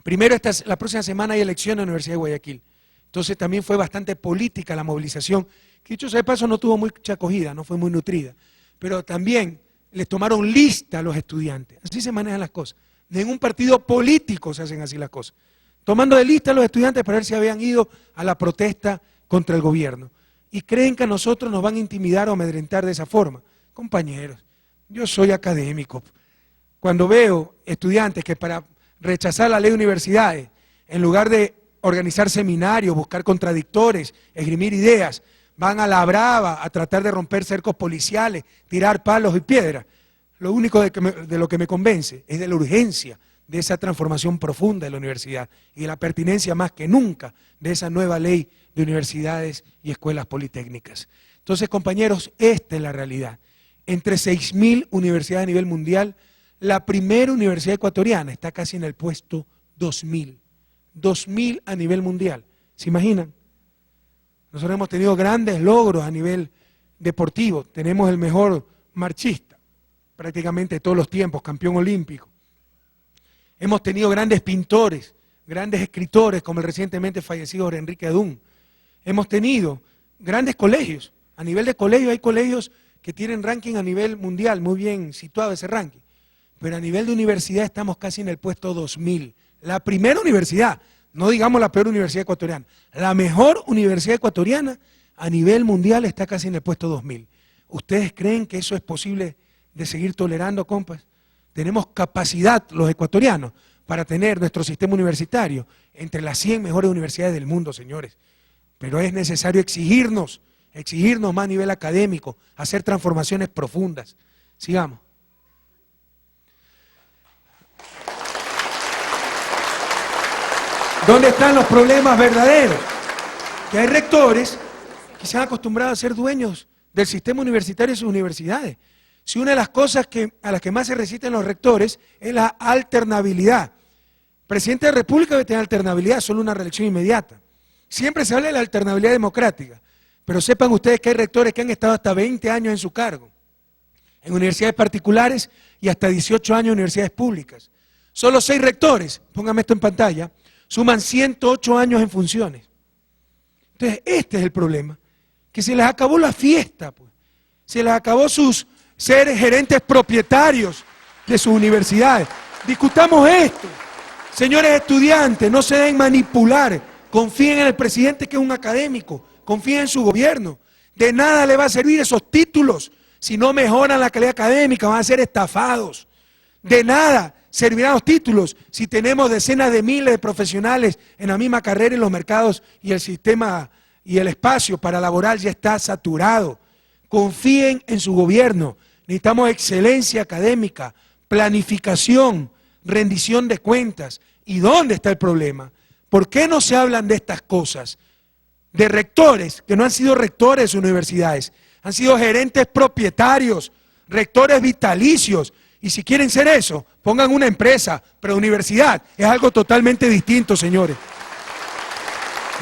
primero la próxima semana hay elecciones en la Universidad de Guayaquil. Entonces también fue bastante política la movilización, que dicho sea de paso no tuvo mucha acogida, no fue muy nutrida. Pero también les tomaron lista a los estudiantes. Así se manejan las cosas. En un partido político se hacen así las cosas. Tomando de lista a los estudiantes para ver si habían ido a la protesta contra el gobierno. Y creen que a nosotros nos van a intimidar o amedrentar de esa forma. Compañeros, yo soy académico. Cuando veo estudiantes que para rechazar la ley de universidades, en lugar de organizar seminarios, buscar contradictores, esgrimir ideas, van a la brava a tratar de romper cercos policiales, tirar palos y piedras. Lo único de lo que me convence es de la urgencia de esa transformación profunda de la universidad y de la pertinencia más que nunca de esa nueva ley de universidades y escuelas politécnicas. Entonces, compañeros, esta es la realidad. Entre 6.000 universidades a nivel mundial, la primera universidad ecuatoriana está casi en el puesto 2.000. 2.000 a nivel mundial. ¿Se imaginan? Nosotros hemos tenido grandes logros a nivel deportivo. Tenemos el mejor marchista, prácticamente de todos los tiempos, campeón olímpico. Hemos tenido grandes pintores, grandes escritores, como el recientemente fallecido Jorge Enrique Adún. Hemos tenido grandes colegios. A nivel de colegios hay colegios que tienen ranking a nivel mundial, muy bien situado ese ranking. Pero a nivel de universidad estamos casi en el puesto 2000. La primera universidad, no digamos la peor universidad ecuatoriana, la mejor universidad ecuatoriana a nivel mundial está casi en el puesto 2000. ¿Ustedes creen que eso es posible de seguir tolerando, compas. Tenemos capacidad los ecuatorianos para tener nuestro sistema universitario entre las 100 mejores universidades del mundo, señores. Pero es necesario exigirnos más a nivel académico, hacer transformaciones profundas. Sigamos. ¿Dónde están los problemas verdaderos? Que hay rectores que se han acostumbrado a ser dueños del sistema universitario y sus universidades. Si una de las cosas a las que más se resisten los rectores es la alternabilidad. El presidente de la República debe tener alternabilidad, solo una reelección inmediata. Siempre se habla de la alternabilidad democrática, pero sepan ustedes que hay rectores que han estado hasta 20 años en su cargo, en universidades particulares y hasta 18 años en universidades públicas. Solo 6 rectores, póngame esto en pantalla, suman 108 años en funciones. Entonces, este es el problema, que se les acabó la fiesta, pues. Se les acabó ser gerentes propietarios de sus universidades. Discutamos esto. Señores estudiantes, no se den manipular, confíen en el presidente que es un académico, confíen en su gobierno. De nada le va a servir esos títulos si no mejoran la calidad académica, van a ser estafados. De nada servirán los títulos si tenemos decenas de miles de profesionales en la misma carrera en los mercados y el sistema y el espacio para laboral ya está saturado. Confíen en su gobierno. Necesitamos excelencia académica, planificación, rendición de cuentas. ¿Y dónde está el problema? ¿Por qué no se hablan de estas cosas? De rectores que no han sido rectores de sus universidades, han sido gerentes propietarios, rectores vitalicios. Y si quieren ser eso, pongan una empresa, pero universidad es algo totalmente distinto, señores.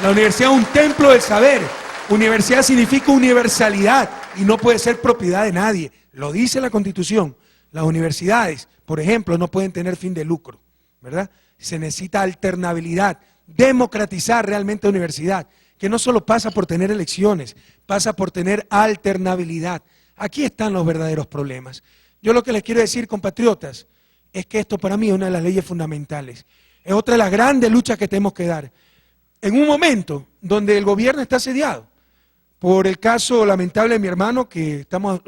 La universidad es un templo del saber. Universidad significa universalidad y no puede ser propiedad de nadie. Lo dice la Constitución. Las universidades, por ejemplo, no pueden tener fin de lucro, ¿verdad? Se necesita alternabilidad, democratizar realmente la universidad, que no solo pasa por tener elecciones, pasa por tener alternabilidad. Aquí están los verdaderos problemas. Yo lo que les quiero decir, compatriotas, es que esto para mí es una de las leyes fundamentales. Es otra de las grandes luchas que tenemos que dar. En un momento donde el gobierno está asediado por el caso lamentable de mi hermano, que estamos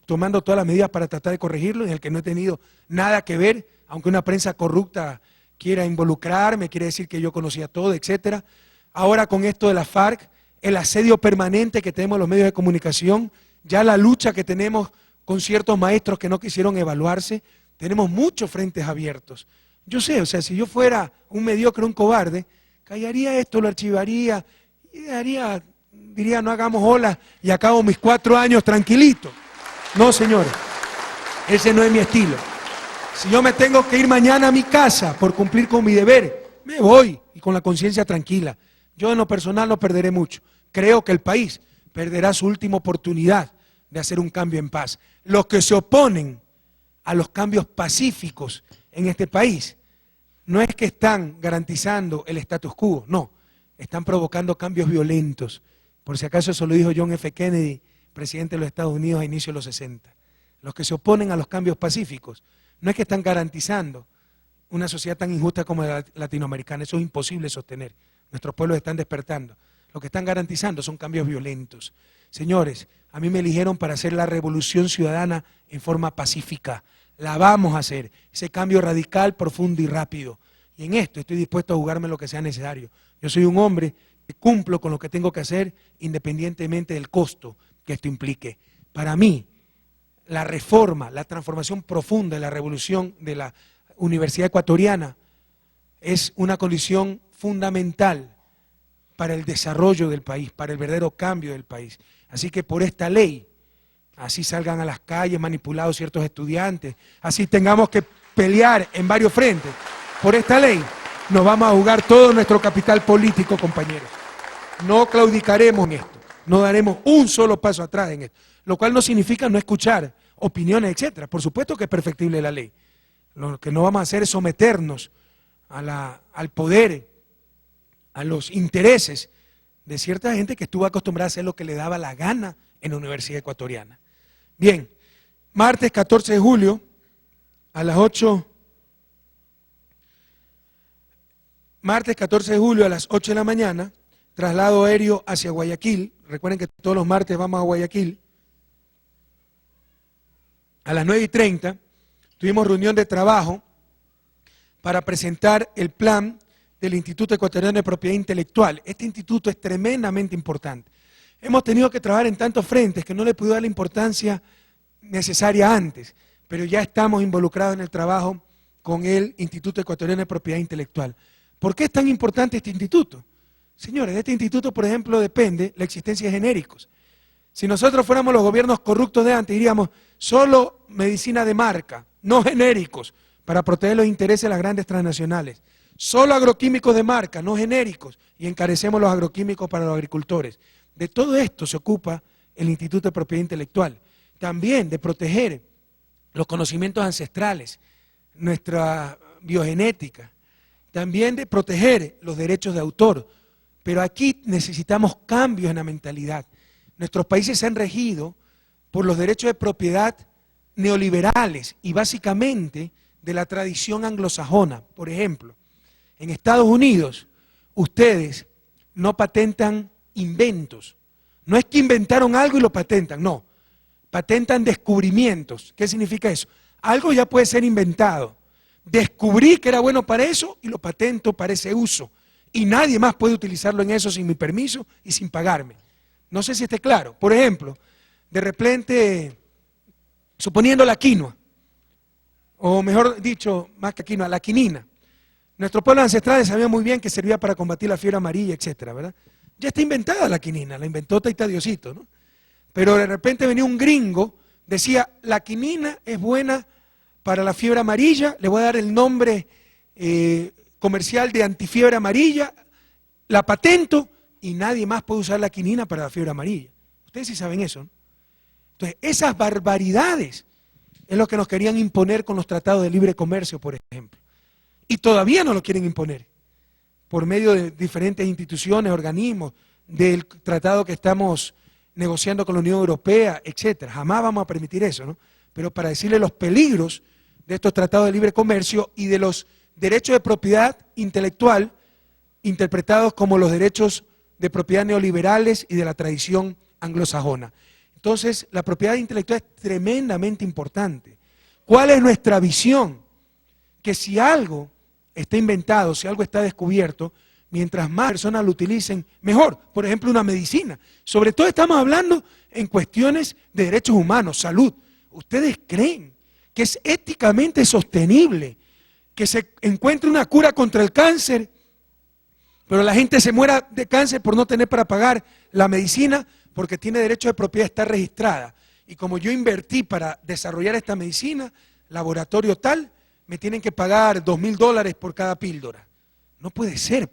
tomando todas las medidas para tratar de corregirlo, en el que no he tenido nada que ver, aunque una prensa corrupta quiera involucrarme, quiere decir que yo conocía todo, etcétera. Ahora con esto de la FARC, el asedio permanente que tenemos en los medios de comunicación, ya la lucha que tenemos con ciertos maestros que no quisieron evaluarse, tenemos muchos frentes abiertos. Yo sé, o sea, si yo fuera un mediocre, un cobarde, callaría esto, lo archivaría y diría no hagamos olas y acabo mis 4 años tranquilito. No, señores, ese no es mi estilo. Si yo me tengo que ir mañana a mi casa por cumplir con mi deber, me voy y con la conciencia tranquila. Yo en lo personal no perderé mucho. Creo que el país perderá su última oportunidad de hacer un cambio en paz. Los que se oponen a los cambios pacíficos en este país no es que están garantizando el status quo, no, están provocando cambios violentos. Por si acaso eso lo dijo John F. Kennedy, presidente de los Estados Unidos a inicios de los 60. Los que se oponen a los cambios pacíficos no es que están garantizando una sociedad tan injusta como la latinoamericana, eso es imposible sostener. Nuestros pueblos están despertando. Lo que están garantizando son cambios violentos. Señores, a mí me eligieron para hacer la revolución ciudadana en forma pacífica. La vamos a hacer, ese cambio radical, profundo y rápido. Y en esto estoy dispuesto a jugarme lo que sea necesario. Yo soy un hombre que cumplo con lo que tengo que hacer independientemente del costo que esto implique. Para mí, la reforma, la transformación profunda de la revolución de la Universidad Ecuatoriana es una condición fundamental para el desarrollo del país, para el verdadero cambio del país. Así que por esta ley, así salgan a las calles manipulados ciertos estudiantes, así tengamos que pelear en varios frentes, por esta ley nos vamos a jugar todo nuestro capital político, compañeros. No claudicaremos en esto, no daremos un solo paso atrás en esto, lo cual no significa no escuchar opiniones, etcétera. Por supuesto que es perfectible la ley. Lo que no vamos a hacer es someternos al poder, a los intereses de cierta gente que estuvo acostumbrada a hacer lo que le daba la gana en la Universidad Ecuatoriana. Bien, martes 14 de julio a las 8, martes 14 de julio a las 8 de la mañana, traslado aéreo hacia Guayaquil. Recuerden que todos los martes vamos a Guayaquil. a las 9:30, tuvimos reunión de trabajo para presentar el plan del Instituto Ecuatoriano de Propiedad Intelectual. Este instituto es tremendamente importante. Hemos tenido que trabajar en tantos frentes que no le pude dar la importancia necesaria antes, pero ya estamos involucrados en el trabajo con el Instituto Ecuatoriano de Propiedad Intelectual. ¿Por qué es tan importante este instituto? Señores, de este instituto, por ejemplo, depende la existencia de genéricos. Si nosotros fuéramos los gobiernos corruptos de antes, diríamos solo medicina de marca, no genéricos, para proteger los intereses de las grandes transnacionales. Solo agroquímicos de marca, no genéricos, y encarecemos los agroquímicos para los agricultores. De todo esto se ocupa el Instituto de Propiedad Intelectual. También de proteger los conocimientos ancestrales, nuestra biogenética. También de proteger los derechos de autor. Pero aquí necesitamos cambios en la mentalidad. Nuestros países se han regido por los derechos de propiedad neoliberales y básicamente de la tradición anglosajona. Por ejemplo, en Estados Unidos ustedes no patentan inventos. No es que inventaron algo y lo patentan, no. Patentan descubrimientos. ¿Qué significa eso? Algo ya puede ser inventado. Descubrí que era bueno para eso y lo patento para ese uso. Y nadie más puede utilizarlo en eso sin mi permiso y sin pagarme. No sé si esté claro. Por ejemplo, de repente, suponiendo la quinoa, o mejor dicho, más que quinoa, la quinina. Nuestros pueblos ancestrales sabían muy bien que servía para combatir la fiebre amarilla, etcétera, ¿verdad? Ya está inventada la quinina, la inventó Taita Diosito, ¿no? Pero de repente venía un gringo, decía, la quinina es buena para la fiebre amarilla, le voy a dar el nombre comercial de antifiebre amarilla, la patento y nadie más puede usar la quinina para la fiebre amarilla. Ustedes sí saben eso, ¿no? Entonces, esas barbaridades es lo que nos querían imponer con los tratados de libre comercio, por ejemplo. Y todavía no lo quieren imponer, por medio de diferentes instituciones, organismos, del tratado que estamos negociando con la Unión Europea, etcétera. Jamás vamos a permitir eso, ¿no? Pero para decirle los peligros de estos tratados de libre comercio y de los derechos de propiedad intelectual interpretados como los derechos de propiedad neoliberales y de la tradición anglosajona. Entonces, la propiedad intelectual es tremendamente importante. ¿Cuál es nuestra visión? Que si algo está inventado, si algo está descubierto, mientras más personas lo utilicen, mejor. Por ejemplo, una medicina. Sobre todo estamos hablando en cuestiones de derechos humanos, salud. ¿Ustedes creen que es éticamente sostenible que se encuentre una cura contra el cáncer, pero la gente se muera de cáncer por no tener para pagar la medicina porque tiene derecho de propiedad, está registrada? Y como yo invertí para desarrollar esta medicina, laboratorio tal, me tienen que pagar $2.000 por cada píldora. No puede ser,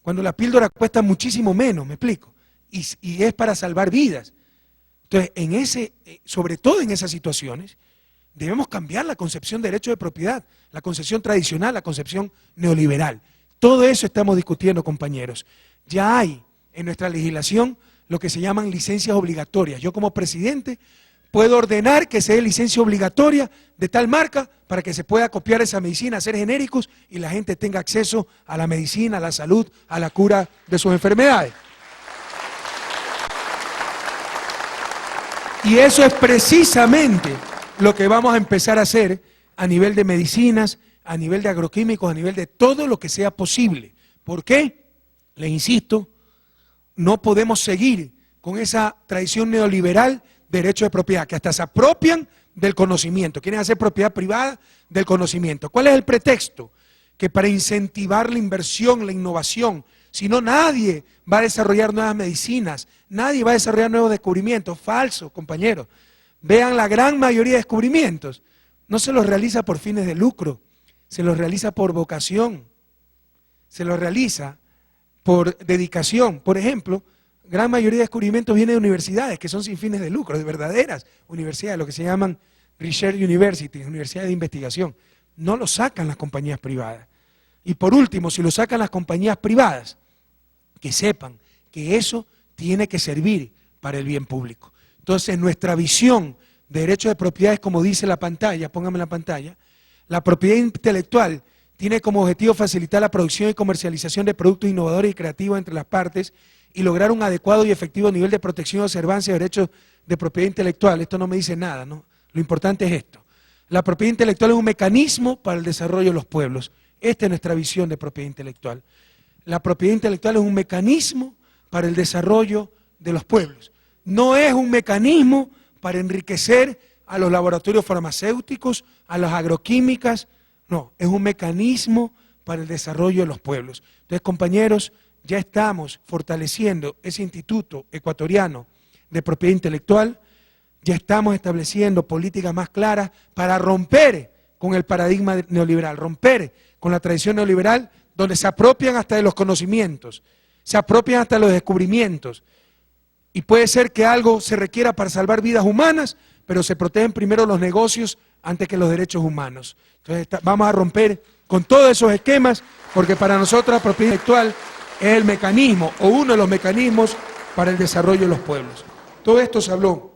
cuando la píldora cuesta muchísimo menos, me explico, y es para salvar vidas. Entonces, sobre todo en esas situaciones, debemos cambiar la concepción de derecho de propiedad, la concepción tradicional, la concepción neoliberal. Todo eso estamos discutiendo, compañeros. Ya hay en nuestra legislación lo que se llaman licencias obligatorias. Yo como presidente puedo ordenar que se dé licencia obligatoria de tal marca para que se pueda copiar esa medicina, hacer genéricos y la gente tenga acceso a la medicina, a la salud, a la cura de sus enfermedades. Y eso es precisamente lo que vamos a empezar a hacer a nivel de medicinas, a nivel de agroquímicos, a nivel de todo lo que sea posible. ¿Por qué? Les insisto, no podemos seguir con esa tradición neoliberal de derecho de propiedad, que hasta se apropian del conocimiento, quieren hacer propiedad privada del conocimiento. ¿Cuál es el pretexto? Que para incentivar la inversión, la innovación, si no nadie va a desarrollar nuevas medicinas, nadie va a desarrollar nuevos descubrimientos. Falso, compañeros. Vean, la gran mayoría de descubrimientos no se los realiza por fines de lucro, se los realiza por vocación, se los realiza por dedicación. Por ejemplo, gran mayoría de descubrimientos vienen de universidades que son sin fines de lucro, de verdaderas universidades, lo que se llaman Research Universities, universidades de investigación. No lo sacan las compañías privadas. Y por último, si lo sacan las compañías privadas, que sepan que eso tiene que servir para el bien público. Entonces, nuestra visión de derecho de propiedad es como dice la pantalla, póngame la pantalla, la propiedad intelectual tiene como objetivo facilitar la producción y comercialización de productos innovadores y creativos entre las partes y lograr un adecuado y efectivo nivel de protección y observancia de derechos de propiedad intelectual. Esto no me dice nada, ¿no? Lo importante es esto. La propiedad intelectual es un mecanismo para el desarrollo de los pueblos. Esta es nuestra visión de propiedad intelectual. La propiedad intelectual es un mecanismo para el desarrollo de los pueblos. No es un mecanismo para enriquecer a los laboratorios farmacéuticos, a las agroquímicas. No, es un mecanismo para el desarrollo de los pueblos. Entonces, compañeros, ya estamos fortaleciendo ese Instituto Ecuatoriano de Propiedad Intelectual, ya estamos estableciendo políticas más claras para romper con el paradigma neoliberal, romper con la tradición neoliberal donde se apropian hasta de los conocimientos, se apropian hasta de los descubrimientos, y puede ser que algo se requiera para salvar vidas humanas, pero se protegen primero los negocios antes que los derechos humanos. Entonces vamos a romper con todos esos esquemas, porque para nosotros la propiedad intelectual es el mecanismo, o uno de los mecanismos para el desarrollo de los pueblos. Todo esto se habló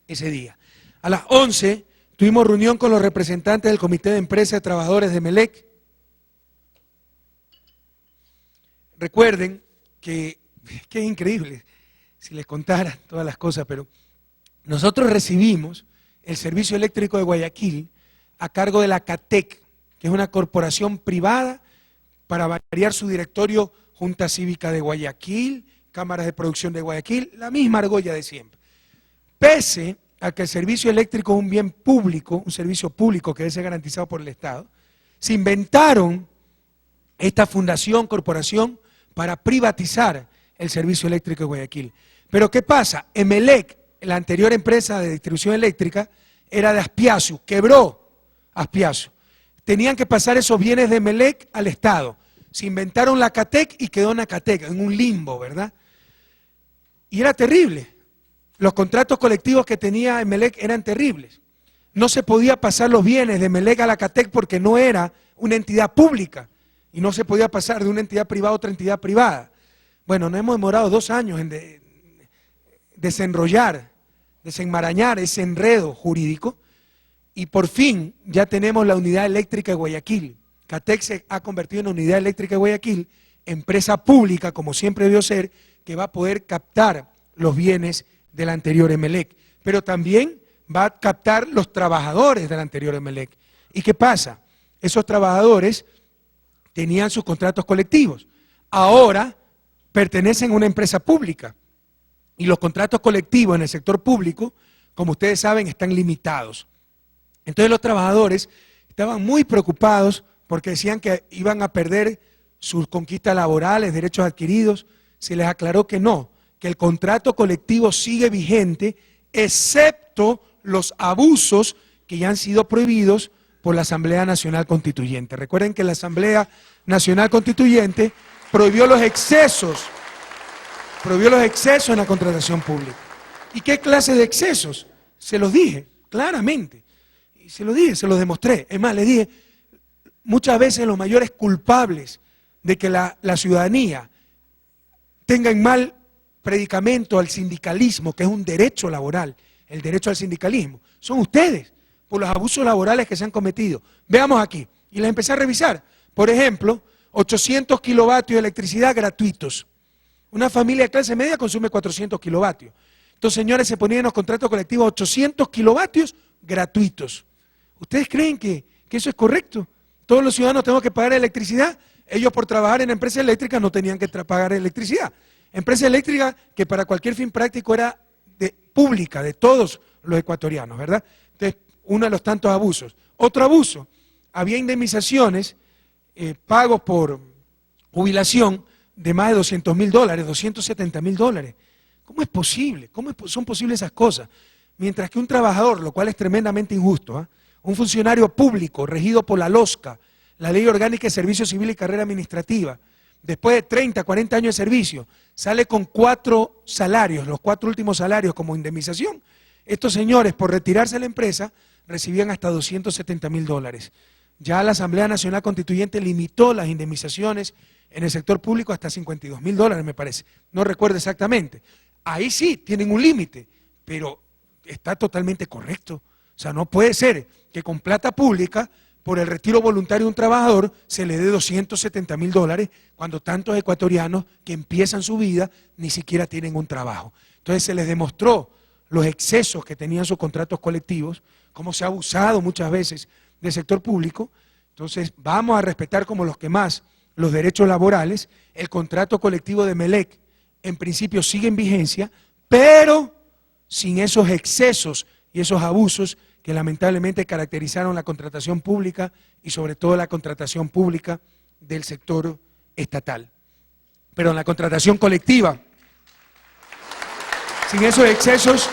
ese día. A las 11 tuvimos reunión con los representantes del Comité de Empresa de Trabajadores de Emelec. Recuerden que es increíble, si les contara todas las cosas, pero nosotros recibimos el servicio eléctrico de Guayaquil a cargo de la CATEC, que es una corporación privada, para variar su directorio, Junta Cívica de Guayaquil, Cámaras de Producción de Guayaquil, la misma argolla de siempre. Pese a que el servicio eléctrico es un bien público, un servicio público que debe ser garantizado por el Estado, se inventaron esta fundación, corporación, para privatizar el servicio eléctrico de Guayaquil. Pero ¿qué pasa? Emelec, la anterior empresa de distribución eléctrica, era de Aspiazu, quebró Aspiazu. Tenían que pasar esos bienes de Emelec al Estado. Se inventaron la CATEC y quedó en la CATEC, en un limbo, ¿verdad? Y era terrible. Los contratos colectivos que tenía Emelec eran terribles. No se podía pasar los bienes de Emelec a la CATEC porque no era una entidad pública y no se podía pasar de una entidad privada a otra entidad privada. Bueno, nos hemos demorado 2 años en desenrollar, desenmarañar ese enredo jurídico y por fin ya tenemos la unidad eléctrica de Guayaquil. CATEC se ha convertido en unidad eléctrica de Guayaquil, empresa pública, como siempre debió ser, que va a poder captar los bienes del anterior Emelec, pero también va a captar los trabajadores del anterior Emelec. ¿Y qué pasa? Esos trabajadores tenían sus contratos colectivos, ahora pertenecen a una empresa pública y los contratos colectivos en el sector público, como ustedes saben, están limitados. Entonces los trabajadores estaban muy preocupados porque decían que iban a perder sus conquistas laborales, derechos adquiridos. Se les aclaró que no, que el contrato colectivo sigue vigente, excepto los abusos que ya han sido prohibidos por la Asamblea Nacional Constituyente. Recuerden que la Asamblea Nacional Constituyente prohibió los excesos en la contratación pública. ¿Y qué clase de excesos? Se los dije claramente, y se los demostré. Es más, les dije, muchas veces los mayores culpables de que la ciudadanía tenga en mal predicamento al sindicalismo, que es un derecho laboral, el derecho al sindicalismo, son ustedes, por los abusos laborales que se han cometido. Veamos aquí, y les empecé a revisar. Por ejemplo, 800 kilovatios de electricidad gratuitos. Una familia de clase media consume 400 kilovatios. Estos señores se ponían en los contratos colectivos 800 kilovatios gratuitos. ¿Ustedes creen que eso es correcto? Todos los ciudadanos tenemos que pagar electricidad. Ellos por trabajar en empresas eléctricas no tenían que pagar electricidad. Empresa eléctrica que para cualquier fin práctico era pública, de todos los ecuatorianos, ¿verdad? Entonces, uno de los tantos abusos. Otro abuso, había indemnizaciones, pagos por jubilación de más de $200.000, $270.000. ¿Cómo es posible? ¿Cómo son posibles esas cosas? Mientras que un trabajador, lo cual es tremendamente injusto, un funcionario público regido por la LOSCA, la Ley Orgánica de Servicio Civil y Carrera Administrativa, después de 30, 40 años de servicio, sale con 4 salarios, los 4 últimos salarios como indemnización. Estos señores, por retirarse de la empresa, recibían hasta $270.000. Ya la Asamblea Nacional Constituyente limitó las indemnizaciones en el sector público hasta $52.000, me parece. No recuerdo exactamente. Ahí sí tienen un límite, pero está totalmente correcto. O sea, no puede ser que con plata pública, por el retiro voluntario de un trabajador, se le dé $270.000 cuando tantos ecuatorianos que empiezan su vida ni siquiera tienen un trabajo. Entonces se les demostró los excesos que tenían sus contratos colectivos, cómo se ha abusado muchas veces del sector público. Entonces vamos a respetar como los que más los derechos laborales. El contrato colectivo de Melec en principio sigue en vigencia, pero sin esos excesos y esos abusos que lamentablemente caracterizaron la contratación pública y sobre todo la contratación pública del sector estatal. Pero en la contratación colectiva, sin esos excesos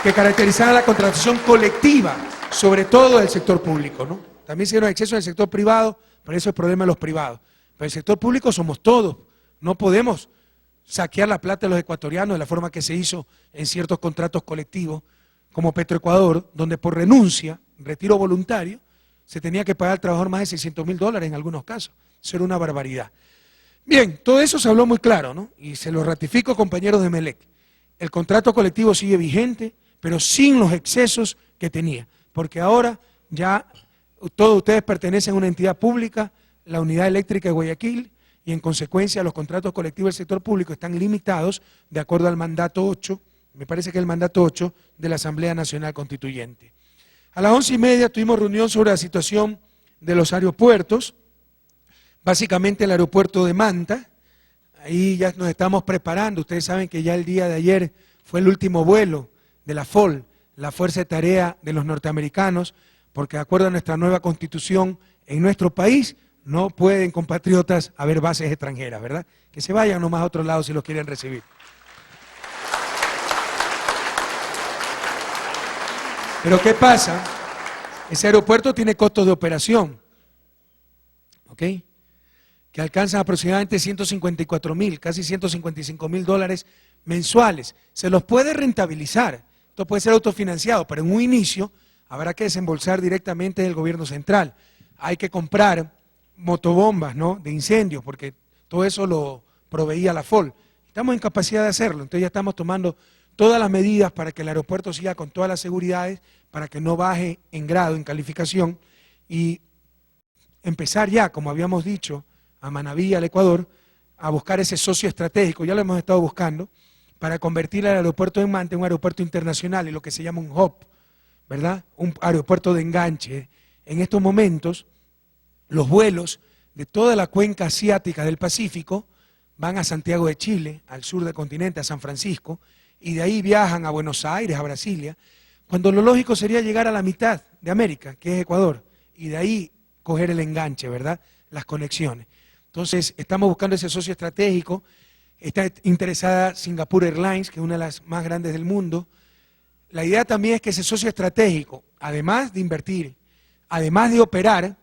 que caracterizaban la contratación colectiva, sobre todo del sector público, ¿no? También se dieron excesos en el sector privado, pero eso es el problema de los privados. Pero el sector público somos todos, no podemos saquear la plata de los ecuatorianos de la forma que se hizo en ciertos contratos colectivos, como Petroecuador, donde por renuncia, retiro voluntario, se tenía que pagar al trabajador más de $600.000 en algunos casos. Eso era una barbaridad. Bien, todo eso se habló muy claro, ¿no? Y se lo ratifico, compañeros de Melec. El contrato colectivo sigue vigente, pero sin los excesos que tenía, porque ahora ya todos ustedes pertenecen a una entidad pública, la Unidad Eléctrica de Guayaquil, y en consecuencia los contratos colectivos del sector público están limitados de acuerdo al mandato 8, me parece que es el mandato 8 de la Asamblea Nacional Constituyente. A las 11:30 tuvimos reunión sobre la situación de los aeropuertos, básicamente el aeropuerto de Manta. Ahí ya nos estamos preparando. Ustedes saben que ya el día de ayer fue el último vuelo de la FOL, la Fuerza de Tarea de los norteamericanos, porque de acuerdo a nuestra nueva constitución, en nuestro país no pueden compatriotas haber bases extranjeras, ¿verdad? Que se vayan nomás a otro lado si los quieren recibir. Pero ¿qué pasa? Ese aeropuerto tiene costos de operación, ¿ok? Que alcanzan aproximadamente 154.000, casi $155.000 mensuales. Se los puede rentabilizar, esto puede ser autofinanciado, pero en un inicio habrá que desembolsar directamente del gobierno central. Hay que comprar motobombas, ¿no?, de incendios, porque todo eso lo proveía la FOL. Estamos en capacidad de hacerlo, entonces ya estamos tomando todas las medidas para que el aeropuerto siga con todas las seguridades, para que no baje en grado, en calificación, y empezar ya, como habíamos dicho, a Manabí, al Ecuador, a buscar ese socio estratégico, ya lo hemos estado buscando, para convertir el aeropuerto de Manta en un aeropuerto internacional, en lo que se llama un hub, ¿verdad? Un aeropuerto de enganche. En estos momentos, los vuelos de toda la cuenca asiática del Pacífico van a Santiago de Chile, al sur del continente, a San Francisco, y de ahí viajan a Buenos Aires, a Brasilia, cuando lo lógico sería llegar a la mitad de América, que es Ecuador, y de ahí coger el enganche, ¿verdad? Las conexiones. Entonces, estamos buscando ese socio estratégico. Está interesada Singapore Airlines, que es una de las más grandes del mundo. La idea también es que ese socio estratégico, además de invertir, además de operar,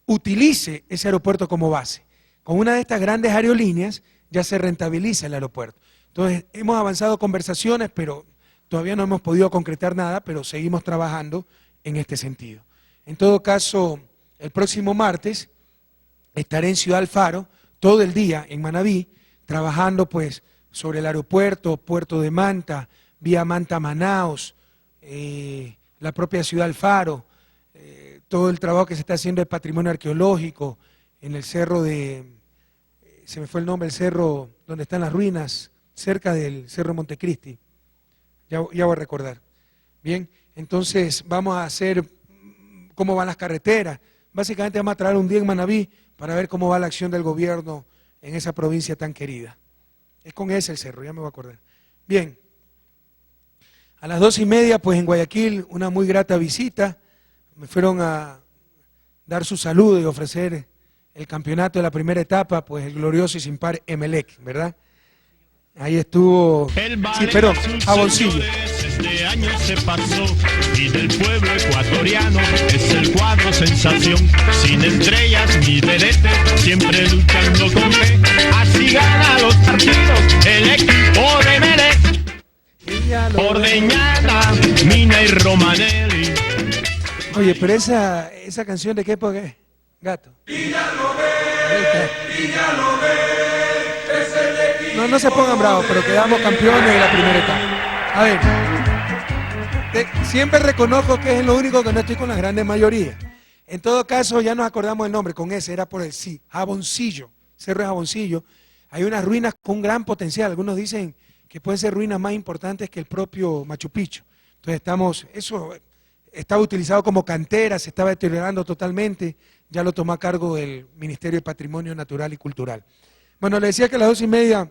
utilice ese aeropuerto como base. Con una de estas grandes aerolíneas ya se rentabiliza el aeropuerto. Entonces, hemos avanzado conversaciones, pero todavía no hemos podido concretar nada, pero seguimos trabajando en este sentido. En todo caso, el próximo martes estaré en Ciudad Alfaro todo el día en Manabí, trabajando pues sobre el aeropuerto, puerto de Manta, vía Manta-Manaos, la propia Ciudad Alfaro, todo el trabajo que se está haciendo de patrimonio arqueológico, en el cerro de, se me fue el nombre, el cerro donde están las ruinas, cerca del Cerro Montecristi, ya voy a recordar. Bien, entonces vamos a hacer cómo van las carreteras, básicamente vamos a traer un día en Manabí para ver cómo va la acción del gobierno en esa provincia tan querida. Es con ese el cerro, ya me voy a acordar. Bien, a las 2:30, pues en Guayaquil, una muy grata visita, me fueron a dar su saludo y ofrecer el campeonato de la primera etapa, pues el glorioso y sin par Emelec, ¿verdad? Ahí estuvo, sí, perdón, Jaboncillo. Este año se pasó y del pueblo ecuatoriano es el cuadro sensación, sin estrellas ni vedetes, siempre luchando con fe, así gana los partidos el equipo de Melec, Ordeñana, Mina y Romanelli. Oye, pero esa canción ¿de qué época es? Gato. No se pongan bravos, pero quedamos campeones de la primera etapa. A ver, siempre reconozco que es lo único que no estoy con la grande mayoría. En todo caso, ya nos acordamos el nombre, con ese era por el sí, Jaboncillo, Cerro de Jaboncillo. Hay unas ruinas con un gran potencial, algunos dicen que pueden ser ruinas más importantes que el propio Machu Picchu. Entonces eso estaba utilizado como cantera, se estaba deteriorando totalmente, ya lo tomó a cargo el Ministerio de Patrimonio Natural y Cultural. Bueno, le decía que a las 2:30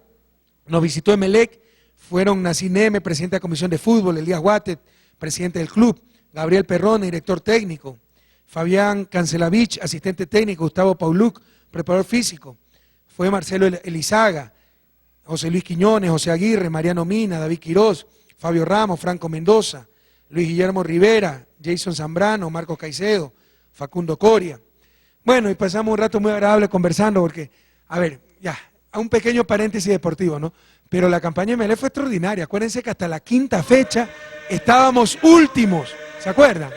nos visitó Emelec, fueron Nassim Neme, presidente de la Comisión de Fútbol, Elías Guatet, presidente del club, Gabriel Perrone, director técnico, Fabián Cancelavich, asistente técnico, Gustavo Pauluc, preparador físico, fue Marcelo Elizaga, José Luis Quiñones, José Aguirre, Mariano Mina, David Quirós, Fabio Ramos, Franco Mendoza, Luis Guillermo Rivera, Jason Zambrano, Marcos Caicedo, Facundo Coria. Bueno, y pasamos un rato muy agradable conversando porque, a ver, ya, a un pequeño paréntesis deportivo, ¿no? Pero la campaña de Emelec fue extraordinaria. Acuérdense que hasta la 5ª fecha estábamos últimos, ¿se acuerdan?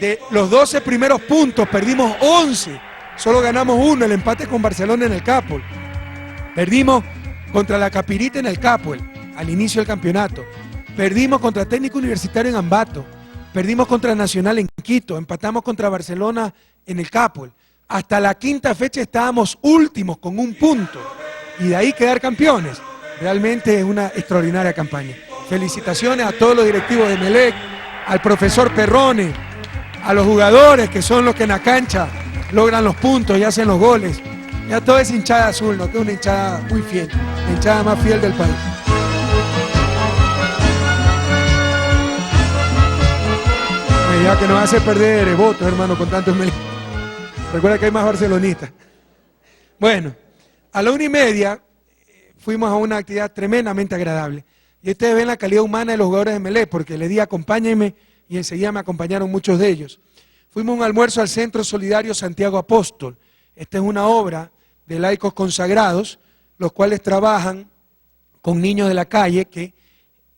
De los 12 primeros puntos perdimos 11, solo ganamos 1, el empate con Barcelona en el Capol. Perdimos contra la Capirita en el Capol, al inicio del campeonato. Perdimos contra Técnico Universitario en Ambato. Perdimos contra Nacional en Quito. Empatamos contra Barcelona en el Capol. Hasta la 5ª fecha estábamos últimos con 1 punto. Y de ahí quedar campeones. Realmente es una extraordinaria campaña. Felicitaciones a todos los directivos de Emelec, al profesor Perrone, a los jugadores que son los que en la cancha logran los puntos y hacen los goles. Ya toda esa hinchada azul, ¿no? Que es una hinchada muy fiel, la hinchada más fiel del país. Ya que nos hace perder votos, hermano, con tantos Emelec. Recuerda que hay más barcelonistas. Bueno, a la 1:30 fuimos a una actividad tremendamente agradable. Y ustedes ven la calidad humana de los jugadores de Emelec, porque les di acompáñenme y enseguida me acompañaron muchos de ellos. Fuimos a un almuerzo al Centro Solidario Santiago Apóstol. Esta es una obra de laicos consagrados, los cuales trabajan con niños de la calle, que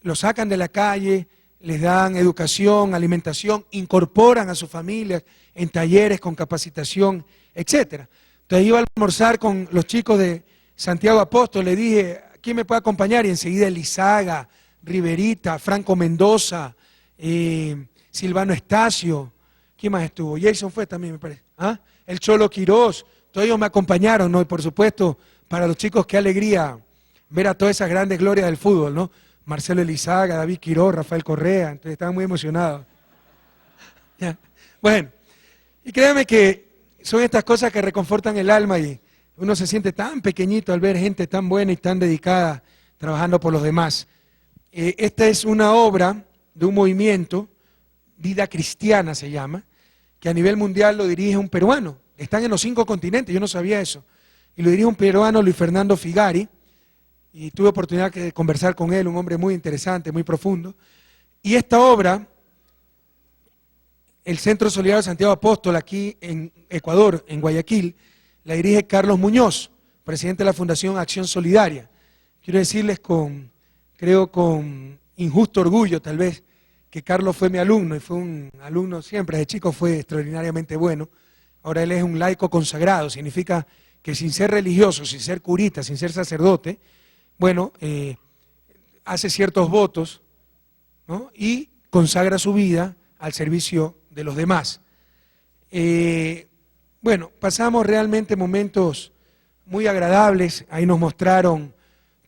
los sacan de la calle, les dan educación, alimentación, incorporan a sus familias en talleres con capacitación, etc. Entonces iba a almorzar con los chicos de Santiago Apóstol, le dije, ¿quién me puede acompañar? Y enseguida Elizaga, Riverita, Franco Mendoza, Silvano Estacio, ¿quién más estuvo? Jason fue también, me parece. ¿Ah? El Cholo Quirós, todos ellos me acompañaron, ¿no? Y por supuesto, para los chicos, qué alegría ver a todas esas grandes glorias del fútbol, ¿no? Marcelo Elizaga, David Quirós, Rafael Correa, entonces estaban muy emocionados. ¿Ya? Bueno, y créanme que son estas cosas que reconfortan el alma y uno se siente tan pequeñito al ver gente tan buena y tan dedicada trabajando por los demás. Esta es una obra de un movimiento, Vida Cristiana se llama, que a nivel mundial lo dirige un peruano. Están en los 5 continentes, yo no sabía eso. Y lo dirige un peruano, Luis Fernando Figari, y tuve oportunidad de conversar con él, un hombre muy interesante, muy profundo. Y esta obra, el Centro Solidario Santiago Apóstol, aquí en Ecuador, en Guayaquil, la dirige Carlos Muñoz, presidente de la Fundación Acción Solidaria. Quiero decirles creo con injusto orgullo tal vez, que Carlos fue mi alumno y fue un alumno siempre, desde chico fue extraordinariamente bueno. Ahora él es un laico consagrado, significa que sin ser religioso, sin ser curita, sin ser sacerdote, bueno, hace ciertos votos, ¿no? Y consagra su vida al servicio de los demás. Bueno, pasamos realmente momentos muy agradables, ahí nos mostraron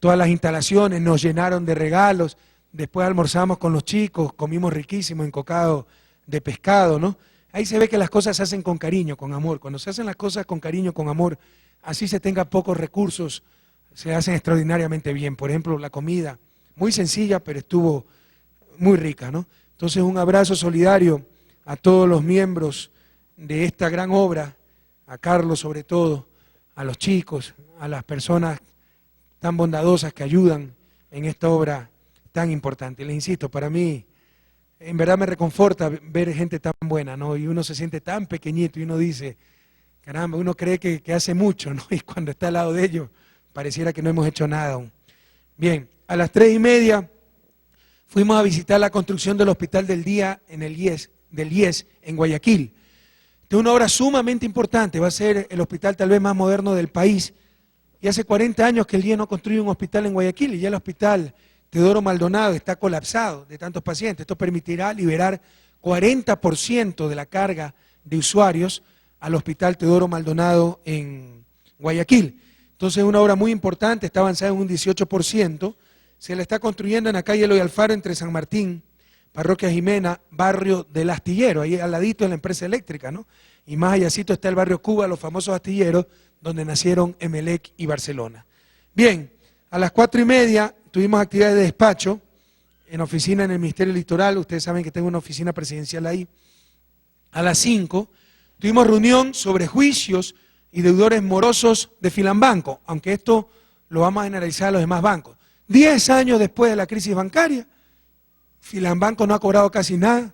todas las instalaciones, nos llenaron de regalos, después almorzamos con los chicos, comimos riquísimo encocado de pescado, ¿no? Ahí se ve que las cosas se hacen con cariño, con amor. Cuando se hacen las cosas con cariño, con amor, así se tenga pocos recursos, se hacen extraordinariamente bien. Por ejemplo, la comida, muy sencilla, pero estuvo muy rica, ¿no? Entonces, un abrazo solidario a todos los miembros de esta gran obra, a Carlos sobre todo, a los chicos, a las personas tan bondadosas que ayudan en esta obra tan importante. Les insisto, para mí, en verdad me reconforta ver gente tan buena, ¿no? Y uno se siente tan pequeñito y uno dice, caramba, uno cree que hace mucho, ¿no? Y cuando está al lado de ellos, pareciera que no hemos hecho nada aún. Bien, a las 3:30 fuimos a visitar la construcción del Hospital del Día en el del IES en Guayaquil. Es una obra sumamente importante, va a ser el hospital tal vez más moderno del país. Y hace 40 años que el IES no construye un hospital en Guayaquil y ya el hospital Teodoro Maldonado está colapsado de tantos pacientes. Esto permitirá liberar 40% de la carga de usuarios al Hospital Teodoro Maldonado en Guayaquil. Entonces es una obra muy importante, está avanzada en un 18%, se le está construyendo en la calle Eloy Alfaro entre San Martín, Parroquia Jimena, barrio del Astillero, ahí al ladito de la empresa eléctrica, ¿no? Y más allácito está el barrio Cuba, los famosos astilleros, donde nacieron Emelec y Barcelona. Bien, a las 4:30 tuvimos actividades de despacho en oficina en el Ministerio Litoral, ustedes saben que tengo una oficina presidencial ahí. A las 5 tuvimos reunión sobre juicios y deudores morosos de Filambanco, aunque esto lo vamos a generalizar a los demás bancos. 10 años después de la crisis bancaria, Filambanco no ha cobrado casi nada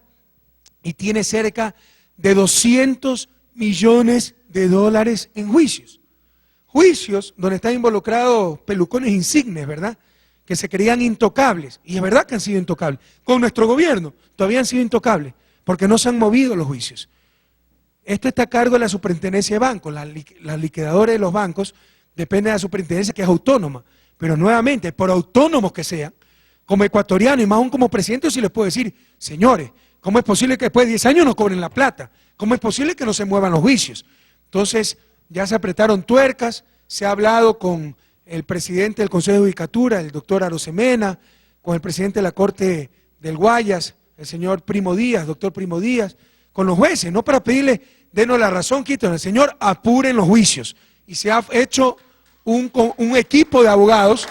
y tiene cerca de 200 millones de dólares en juicios. Juicios donde están involucrados pelucones insignes, ¿verdad? Que se creían intocables, y es verdad que han sido intocables. Con nuestro gobierno todavía han sido intocables, porque no se han movido los juicios. Esto está a cargo de la superintendencia de bancos, las liquidadoras de los bancos dependen de la superintendencia, que es autónoma, pero nuevamente, por autónomos que sean, como ecuatoriano y más aún como presidente, sí les puedo decir, señores, ¿cómo es posible que después de 10 años no cobren la plata? ¿Cómo es posible que no se muevan los juicios? Entonces, ya se apretaron tuercas, se ha hablado con el presidente del Consejo de Judicatura, el doctor Arosemena, con el presidente de la Corte del Guayas, el señor Primo Díaz, doctor Primo Díaz, con los jueces, no para pedirle, denos la razón, quítenlo, señor, apuren los juicios. Y se ha hecho un equipo de abogados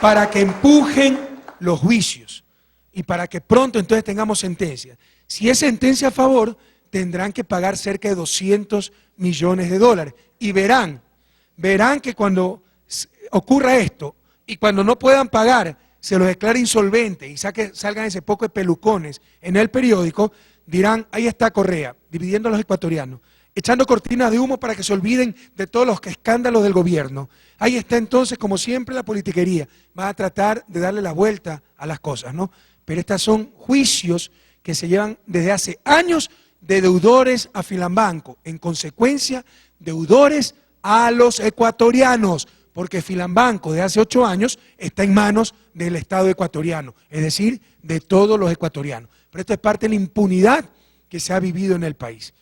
para que empujen los juicios y para que pronto entonces tengamos sentencia. Si es sentencia a favor, tendrán que pagar cerca de 200 millones de dólares. Y verán que cuando ocurra esto y cuando no puedan pagar, se los declare insolvente y salgan ese poco de pelucones en el periódico, dirán, ahí está Correa, dividiendo a los ecuatorianos, echando cortinas de humo para que se olviden de todos los escándalos del gobierno. Ahí está entonces, como siempre, la politiquería. Va a tratar de darle la vuelta a las cosas, ¿no? Pero estos son juicios que se llevan desde hace años de deudores a Filambanco. En consecuencia, deudores a los ecuatorianos, porque Filambanco de hace 8 años está en manos del Estado ecuatoriano, es decir, de todos los ecuatorianos. Pero esto es parte de la impunidad que se ha vivido en el país.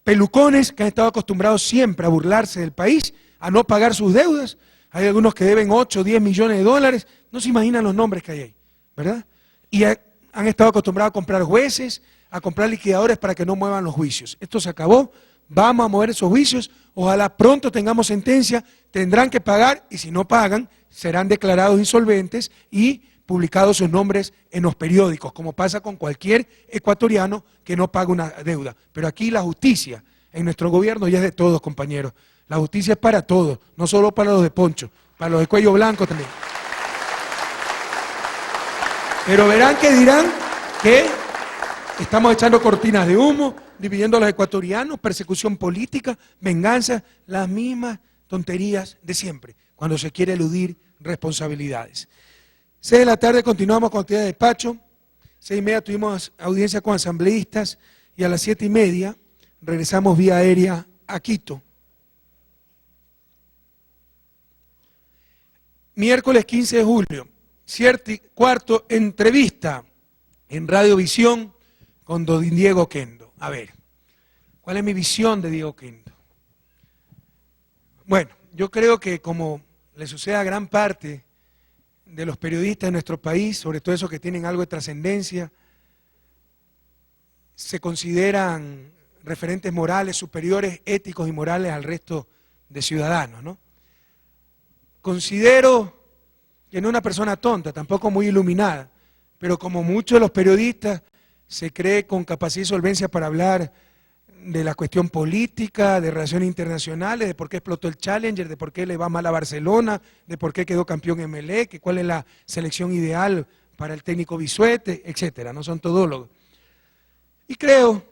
Pelucones que han estado acostumbrados siempre a burlarse del país, a no pagar sus deudas. Hay algunos que deben 8 o 10 millones de dólares, no se imaginan los nombres que hay ahí, ¿verdad? Y han estado acostumbrados a comprar jueces, a comprar liquidadores para que no muevan los juicios. Esto se acabó, vamos a mover esos juicios, ojalá pronto tengamos sentencia, tendrán que pagar y si no pagan serán declarados insolventes y publicados sus nombres en los periódicos, como pasa con cualquier ecuatoriano que no paga una deuda. Pero aquí la justicia en nuestro gobierno ya es de todos, compañeros. La justicia es para todos, no solo para los de poncho, para los de cuello blanco también. Pero verán que dirán que estamos echando cortinas de humo, dividiendo a los ecuatorianos, persecución política, venganza, las mismas tonterías de siempre, cuando se quiere eludir responsabilidades. 6 de la tarde continuamos con actividad de despacho, 6:30 tuvimos audiencia con asambleístas y a las 7:30 regresamos vía aérea a Quito. Miércoles 15 de julio, cuarto entrevista en Radiovisión con don Diego Oquendo. A ver, ¿cuál es mi visión de Diego Oquendo? Bueno, yo creo que como le sucede a gran parte de los periodistas de nuestro país, sobre todo esos que tienen algo de trascendencia, se consideran referentes morales, superiores, éticos y morales al resto de ciudadanos, ¿no? Considero que no es una persona tonta, tampoco muy iluminada, pero como muchos de los periodistas se cree con capacidad y solvencia para hablar de la cuestión política, de relaciones internacionales, de por qué explotó el Challenger, de por qué le va mal a Barcelona, de por qué quedó campeón Emelec, cuál es la selección ideal para el técnico Bisuete, etcétera. No son todólogos. Y creo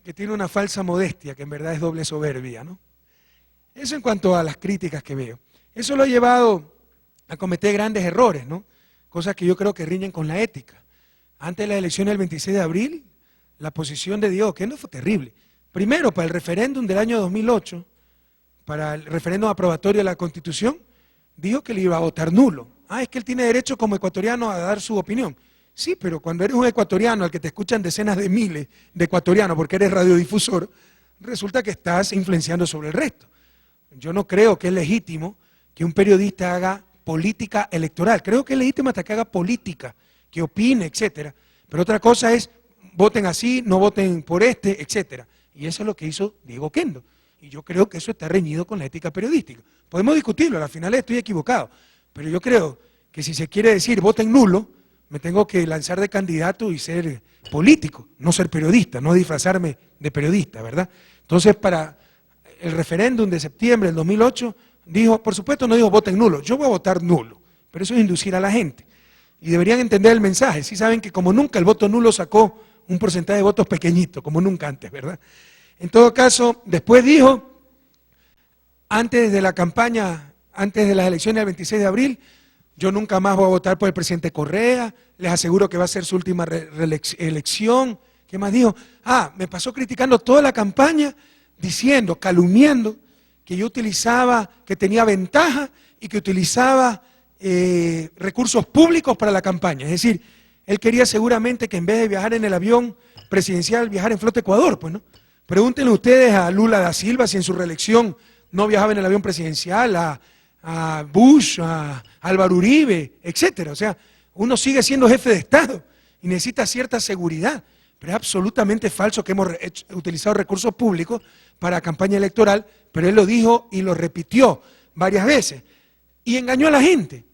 que tiene una falsa modestia, que en verdad es doble soberbia, ¿no? Eso en cuanto a las críticas que veo. Eso lo ha llevado a cometer grandes errores, ¿no? Cosas que yo creo que riñen con la ética. Antes de las elecciones del 26 de abril, la posición de Diego Oquendo fue terrible. Primero, para el referéndum del año 2008, para el referéndum aprobatorio de la Constitución, dijo que le iba a votar nulo. Es que él tiene derecho como ecuatoriano a dar su opinión. Sí, pero cuando eres un ecuatoriano al que te escuchan decenas de miles de ecuatorianos porque eres radiodifusor, resulta que estás influenciando sobre el resto. Yo no creo que es legítimo que un periodista haga política electoral. Creo que es legítimo hasta que haga política, que opine, etcétera. Pero otra cosa es, voten así, no voten por este, etcétera. Y eso es lo que hizo Diego Oquendo. Y yo creo que eso está reñido con la ética periodística. Podemos discutirlo, al final estoy equivocado. Pero yo creo que si se quiere decir voten nulo, me tengo que lanzar de candidato y ser político, no ser periodista, no disfrazarme de periodista, ¿verdad? Entonces, para el referéndum de septiembre del 2008, dijo, por supuesto no dijo voten nulo, yo voy a votar nulo, pero eso es inducir a la gente. Y deberían entender el mensaje, sí saben que como nunca el voto nulo sacó un porcentaje de votos pequeñito, como nunca antes, ¿verdad? En todo caso, después dijo, antes de la campaña, antes de las elecciones del 26 de abril, yo nunca más voy a votar por el presidente Correa, les aseguro que va a ser su última elección. ¿Qué más dijo? Me pasó criticando toda la campaña, diciendo, calumniando, que yo utilizaba, que tenía ventaja y que utilizaba recursos públicos para la campaña. Es decir, él quería seguramente que en vez de viajar en el avión presidencial, viajar en Flota Ecuador, pues, ¿no? Pregúntenle ustedes a Lula da Silva si en su reelección no viajaba en el avión presidencial, a Bush, a Álvaro Uribe, etcétera. O sea, uno sigue siendo jefe de Estado y necesita cierta seguridad, pero es absolutamente falso que hemos utilizado recursos públicos para campaña electoral, pero él lo dijo y lo repitió varias veces y engañó a la gente.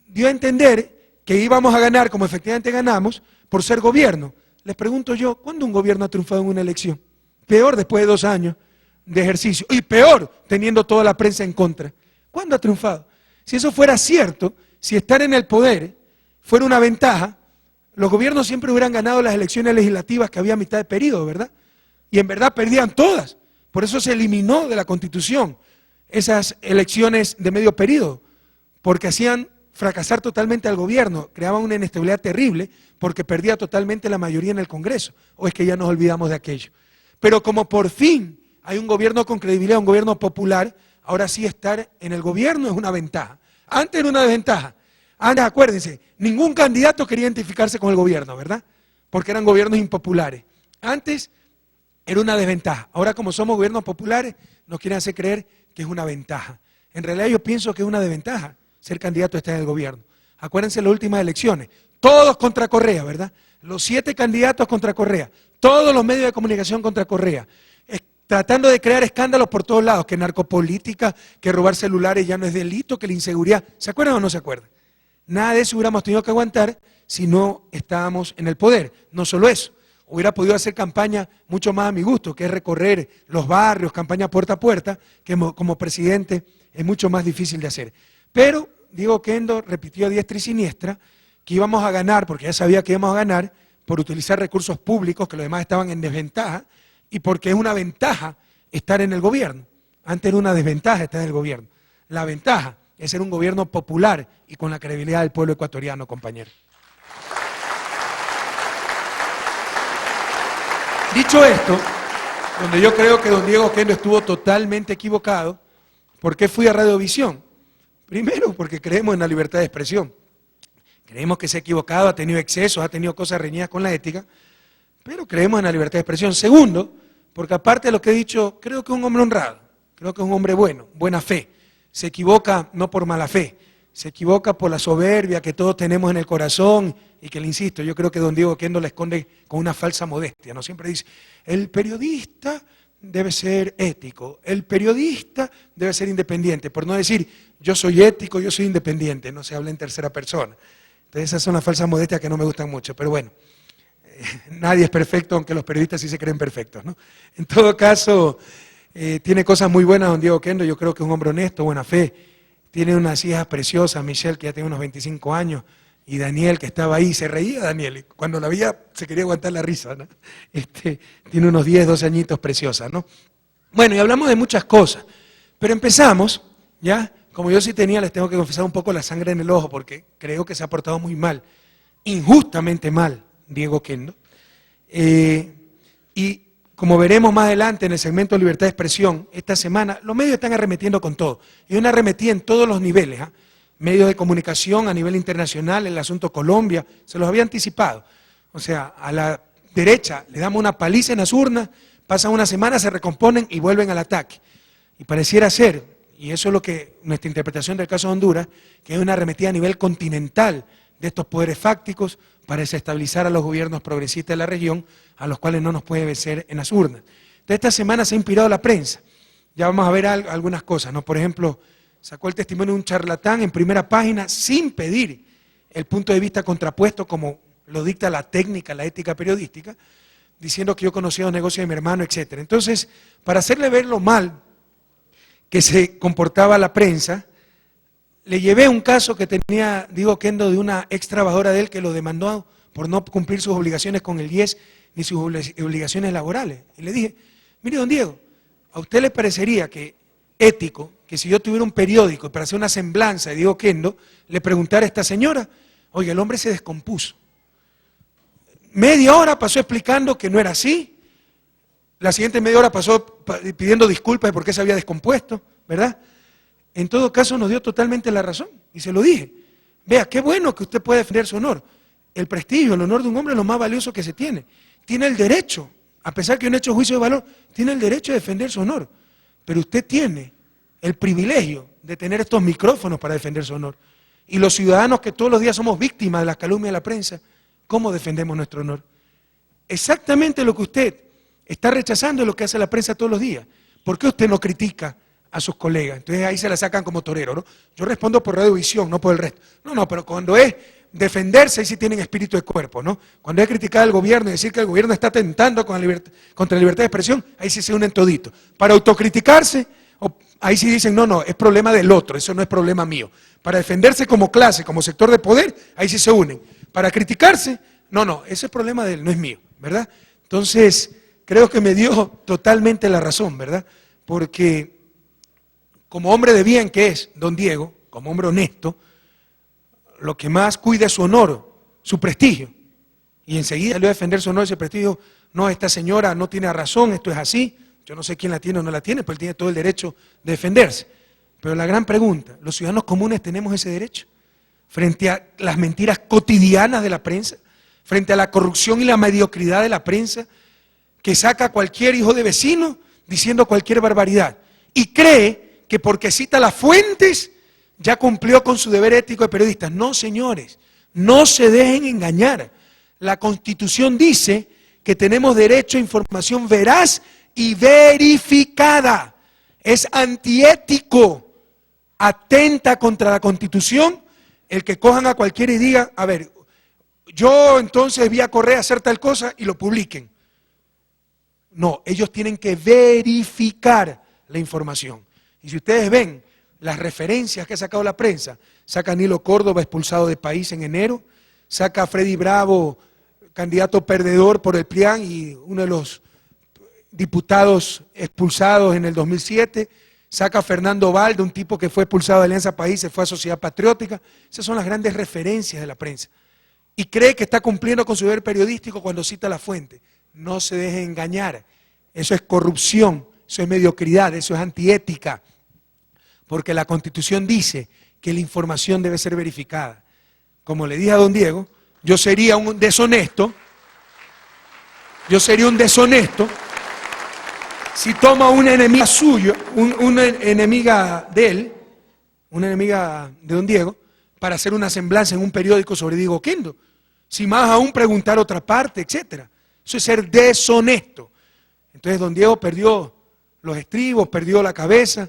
Dio a entender que íbamos a ganar, como efectivamente ganamos, por ser gobierno. Les pregunto yo, ¿cuándo un gobierno ha triunfado en una elección? Peor después de 2 años de ejercicio, y peor teniendo toda la prensa en contra. ¿Cuándo ha triunfado? Si eso fuera cierto, si estar en el poder fuera una ventaja, los gobiernos siempre hubieran ganado las elecciones legislativas que había a mitad de periodo, ¿verdad? Y en verdad perdían todas. Por eso se eliminó de la Constitución esas elecciones de medio periodo, porque hacían fracasar totalmente al gobierno, creaban una inestabilidad terrible, porque perdía totalmente la mayoría en el Congreso. ¿O es que ya nos olvidamos de aquello? Pero como por fin hay un gobierno con credibilidad, un gobierno popular, ahora sí estar en el gobierno es una ventaja. Antes era una desventaja. Antes, acuérdense, ningún candidato quería identificarse con el gobierno, ¿verdad? Porque eran gobiernos impopulares. Antes era una desventaja. Ahora, como somos gobiernos populares, nos quieren hacer creer que es una ventaja. En realidad yo pienso que es una desventaja ser candidato a estar en el gobierno. Acuérdense las últimas elecciones, todos contra Correa, ¿verdad? Los 7 candidatos contra Correa, todos los medios de comunicación contra Correa, tratando de crear escándalos por todos lados, que narcopolítica, que robar celulares ya no es delito, que la inseguridad. ¿Se acuerdan o no se acuerdan? Nada de eso hubiéramos tenido que aguantar si no estábamos en el poder. No solo eso, hubiera podido hacer campaña mucho más a mi gusto, que es recorrer los barrios, campaña puerta a puerta, que como presidente es mucho más difícil de hacer. Pero Diego Oquendo repitió a diestra y siniestra que íbamos a ganar, porque ya sabía que íbamos a ganar, por utilizar recursos públicos, que los demás estaban en desventaja, y porque es una ventaja estar en el gobierno. Antes era una desventaja estar en el gobierno. La ventaja es ser un gobierno popular y con la credibilidad del pueblo ecuatoriano, compañero. Dicho esto, donde yo creo que don Diego Oquendo estuvo totalmente equivocado, ¿por qué fui a Radiovisión? Primero, porque creemos en la libertad de expresión. Creemos que se ha equivocado, ha tenido excesos, ha tenido cosas reñidas con la ética, pero creemos en la libertad de expresión. Segundo, porque aparte de lo que he dicho, creo que es un hombre honrado, creo que es un hombre bueno, buena fe. Se equivoca no por mala fe, se equivoca por la soberbia que todos tenemos en el corazón y que, le insisto, yo creo que don Diego Oquendo la esconde con una falsa modestia, ¿no? Siempre dice, el periodista debe ser ético, el periodista debe ser independiente, por no decir, yo soy ético, yo soy independiente, no se habla en tercera persona. Entonces esas son las falsas modestias que no me gustan mucho, pero bueno, nadie es perfecto, aunque los periodistas sí se creen perfectos, ¿no? En todo caso, tiene cosas muy buenas don Diego Oquendo, yo creo que es un hombre honesto, buena fe, tiene unas hijas preciosas, Michelle, que ya tiene unos 25 años, y Daniel, que estaba ahí, se reía Daniel, y cuando la veía se quería aguantar la risa, ¿no? Tiene unos 10, 12 añitos preciosas, ¿no? Bueno, y hablamos de muchas cosas, pero empezamos, ¿ya? Como yo sí tenía, les tengo que confesar un poco la sangre en el ojo, porque creo que se ha portado muy mal, injustamente mal, Diego Oquendo. Y como veremos más adelante en el segmento de libertad de expresión, esta semana los medios están arremetiendo con todo. Y una arremetida en todos los niveles, ¿eh? Medios de comunicación a nivel internacional, el asunto Colombia, se los había anticipado. O sea, a la derecha le damos una paliza en las urnas, pasan una semana, se recomponen y vuelven al ataque. Y pareciera ser, y eso es lo que nuestra interpretación del caso de Honduras, que es una arremetida a nivel continental de estos poderes fácticos para desestabilizar a los gobiernos progresistas de la región, a los cuales no nos puede vencer en las urnas. Entonces esta semana se ha inspirado la prensa. Ya vamos a ver algunas cosas, ¿no? Por ejemplo, sacó el testimonio de un charlatán en primera página sin pedir el punto de vista contrapuesto como lo dicta la técnica, la ética periodística, diciendo que yo conocía los negocios de mi hermano, etc. Entonces, para hacerle ver lo mal que se comportaba la prensa, le llevé un caso que tenía Diego Oquendo de una ex trabajadora de él que lo demandó por no cumplir sus obligaciones con el IES ni sus obligaciones laborales. Y le dije, mire don Diego, ¿a usted le parecería que ético que si yo tuviera un periódico para hacer una semblanza de Diego Oquendo, le preguntara a esta señora, oye, el hombre se descompuso? Media hora pasó explicando que no era así, la siguiente media hora pasó pidiendo disculpas de por qué se había descompuesto, ¿verdad? En todo caso nos dio totalmente la razón, y se lo dije. Vea, qué bueno que usted puede defender su honor. El prestigio, el honor de un hombre es lo más valioso que se tiene. Tiene el derecho, a pesar que no ha hecho juicio de valor, tiene el derecho de defender su honor. Pero usted tiene el privilegio de tener estos micrófonos para defender su honor. Y los ciudadanos que todos los días somos víctimas de las calumnias de la prensa, ¿cómo defendemos nuestro honor? Exactamente lo que usted está rechazando es lo que hace la prensa todos los días. ¿Por qué usted no critica a sus colegas? Entonces ahí se la sacan como torero, ¿no? Yo respondo por Radiovisión, no por el resto. No, pero cuando es defenderse, ahí sí tienen espíritu de cuerpo, ¿no? Cuando es criticar al gobierno y decir que el gobierno está atentando contra la libertad de expresión, ahí sí se unen toditos. Para autocriticarse, ahí sí dicen, no, es problema del otro, eso no es problema mío. Para defenderse como clase, como sector de poder, ahí sí se unen. Para criticarse, no, ese es problema de él, no es mío, ¿verdad? Entonces, creo que me dio totalmente la razón, ¿verdad? Porque como hombre de bien que es don Diego, como hombre honesto, lo que más cuida es su honor, su prestigio. Y enseguida le voy a defender su honor, ese prestigio. No, esta señora no tiene razón, esto es así. Yo no sé quién la tiene o no la tiene, pero él tiene todo el derecho de defenderse. Pero la gran pregunta, ¿los ciudadanos comunes tenemos ese derecho? Frente a las mentiras cotidianas de la prensa, frente a la corrupción y la mediocridad de la prensa, que saca a cualquier hijo de vecino diciendo cualquier barbaridad. Y cree que porque cita las fuentes ya cumplió con su deber ético de periodista. No, señores, no se dejen engañar. La Constitución dice que tenemos derecho a información veraz y verificada. Es antiético, atenta contra la Constitución el que cojan a cualquiera y digan, a ver, yo entonces vi a Correa hacer tal cosa y lo publiquen. No, ellos tienen que verificar la información. Y si ustedes ven las referencias que ha sacado la prensa, saca a Nilo Córdoba expulsado del país en enero, saca a Freddy Bravo, candidato perdedor por el PRIAN y uno de los diputados expulsados en el 2007, saca a Fernando Valde, un tipo que fue expulsado de Alianza País, se fue a Sociedad Patriótica. Esas son las grandes referencias de la prensa. Y cree que está cumpliendo con su deber periodístico cuando cita la fuente. No se deje engañar. Eso es corrupción, eso es mediocridad, eso es antiética. Porque la Constitución dice que la información debe ser verificada. Como le dije a don Diego, yo sería un deshonesto si toma una enemiga suya, una enemiga de él, una enemiga de don Diego, para hacer una semblanza en un periódico sobre Diego Oquendo. Si más aún preguntar otra parte, etcétera. Eso es ser deshonesto. Entonces don Diego perdió los estribos, perdió la cabeza,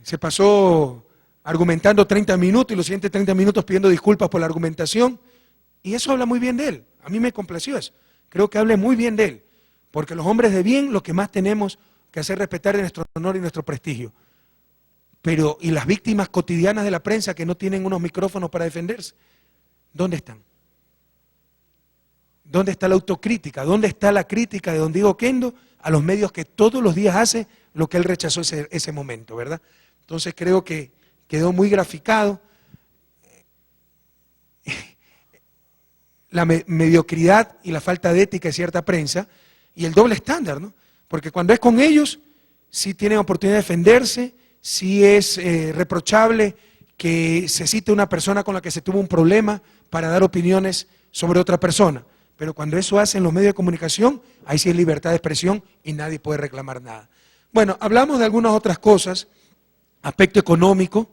se pasó argumentando 30 minutos y los siguientes 30 minutos pidiendo disculpas por la argumentación. Y eso habla muy bien de él. A mí me complació eso. Creo que habla muy bien de él. Porque los hombres de bien lo que más tenemos que hacer respetar es nuestro honor y nuestro prestigio. Pero, ¿y las víctimas cotidianas de la prensa que no tienen unos micrófonos para defenderse? ¿Dónde están? ¿Dónde está la autocrítica? ¿Dónde está la crítica de don Diego Oquendo a los medios que todos los días hace lo que él rechazó ese momento, ¿verdad? Entonces creo que quedó muy graficado la mediocridad y la falta de ética de cierta prensa y el doble estándar, ¿no? Porque cuando es con ellos, sí tienen oportunidad de defenderse, sí es reprochable que se cite una persona con la que se tuvo un problema para dar opiniones sobre otra persona. Pero cuando eso hacen los medios de comunicación, ahí sí es libertad de expresión y nadie puede reclamar nada. Bueno, hablamos de algunas otras cosas, aspecto económico,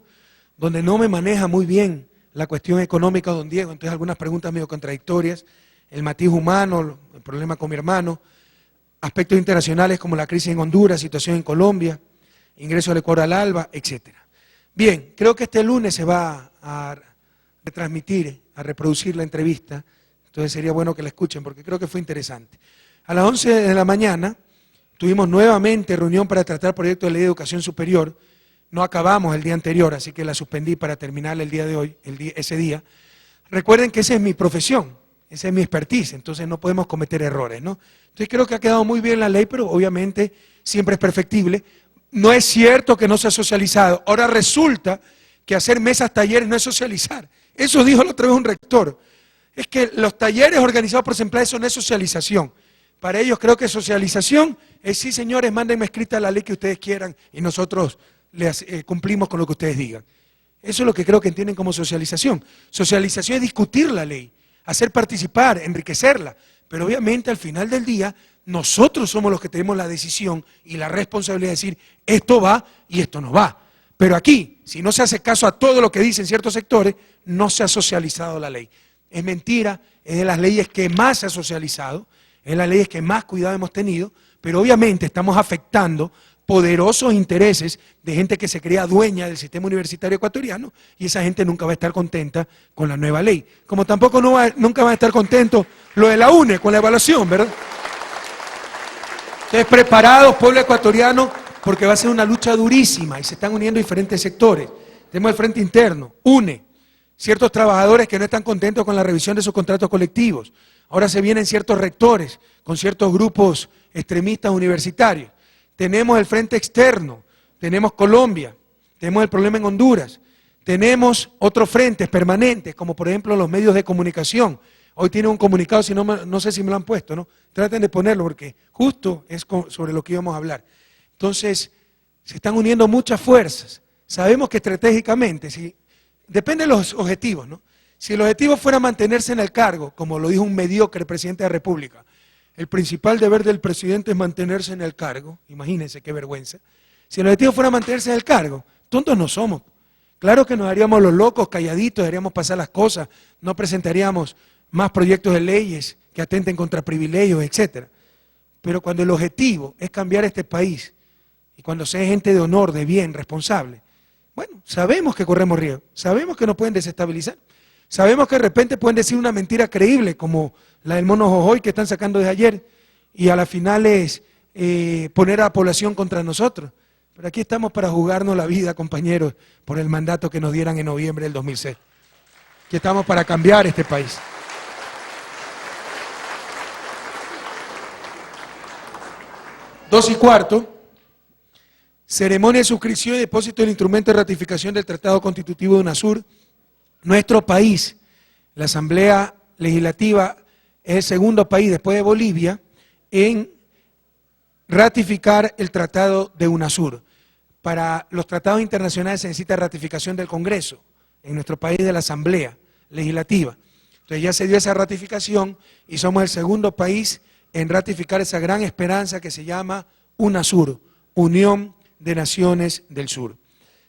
donde no me maneja muy bien la cuestión económica don Diego, entonces algunas preguntas medio contradictorias, el matiz humano, el problema con mi hermano, aspectos internacionales como la crisis en Honduras, situación en Colombia, ingreso al Ecuador al ALBA, etc. Bien, creo que este lunes se va a retransmitir, a reproducir la entrevista, entonces sería bueno que la escuchen porque creo que fue interesante. A las 11 de la mañana tuvimos nuevamente reunión para tratar proyecto de ley de educación superior. No acabamos el día anterior, así que la suspendí para terminar el día de hoy, ese día. Recuerden que esa es mi profesión, esa es mi expertise, entonces no podemos cometer errores, ¿no? Entonces creo que ha quedado muy bien la ley, pero obviamente siempre es perfectible. No es cierto que no se ha socializado. Ahora resulta que hacer mesas, talleres no es socializar. Eso dijo la otra vez un rector. Es que los talleres organizados por CEMPLAE eso no es socialización. Para ellos creo que socialización es, sí señores, mándenme escrita la ley que ustedes quieran y nosotros cumplimos con lo que ustedes digan. Eso es lo que creo que entienden como socialización. Socialización es discutir la ley, hacer participar, enriquecerla, pero obviamente al final del día nosotros somos los que tenemos la decisión y la responsabilidad de decir esto va y esto no va. Pero aquí, si no se hace caso a todo lo que dicen ciertos sectores, no se ha socializado la ley. Es mentira, es de las leyes que más se ha socializado, es de las leyes que más cuidado hemos tenido, pero obviamente estamos afectando poderosos intereses de gente que se crea dueña del sistema universitario ecuatoriano y esa gente nunca va a estar contenta con la nueva ley. Como tampoco nunca van a estar contentos lo de la UNE con la evaluación, ¿verdad? Entonces, preparados, pueblo ecuatoriano, porque va a ser una lucha durísima y se están uniendo diferentes sectores. Tenemos el Frente Interno, UNE, ciertos trabajadores que no están contentos con la revisión de sus contratos colectivos. Ahora se vienen ciertos rectores con ciertos grupos extremistas universitarios. Tenemos el Frente Externo, tenemos Colombia, tenemos el problema en Honduras, tenemos otros frentes permanentes, como por ejemplo los medios de comunicación. Hoy tiene un comunicado, si no sé si me lo han puesto, ¿no? Traten de ponerlo porque justo es sobre lo que íbamos a hablar. Entonces, se están uniendo muchas fuerzas. Sabemos que estratégicamente, depende de los objetivos, ¿no? Si el objetivo fuera mantenerse en el cargo, como lo dijo un mediocre presidente de la República, el principal deber del presidente es mantenerse en el cargo, imagínense qué vergüenza. Si el objetivo fuera mantenerse en el cargo, tontos no somos. Claro que nos haríamos los locos, calladitos, dejaríamos pasar las cosas, no presentaríamos más proyectos de leyes que atenten contra privilegios, etc. Pero cuando el objetivo es cambiar este país, y cuando sea gente de honor, de bien, responsable, bueno, sabemos que corremos riesgo, sabemos que nos pueden desestabilizar, sabemos que de repente pueden decir una mentira creíble, como la del mono Jojoy que están sacando desde ayer, y a la final es poner a la población contra nosotros. Pero aquí estamos para jugarnos la vida, compañeros, por el mandato que nos dieran en noviembre del 2006. Aquí estamos para cambiar este país. Dos y cuarto, ceremonia de suscripción y depósito del instrumento de ratificación del Tratado Constitutivo de UNASUR. Nuestro país, la Asamblea Legislativa, es el segundo país después de Bolivia en ratificar el Tratado de UNASUR. Para los tratados internacionales se necesita ratificación del Congreso, en nuestro país de la Asamblea Legislativa. Entonces ya se dio esa ratificación y somos el segundo país en ratificar esa gran esperanza que se llama UNASUR, Unión de Naciones del Sur.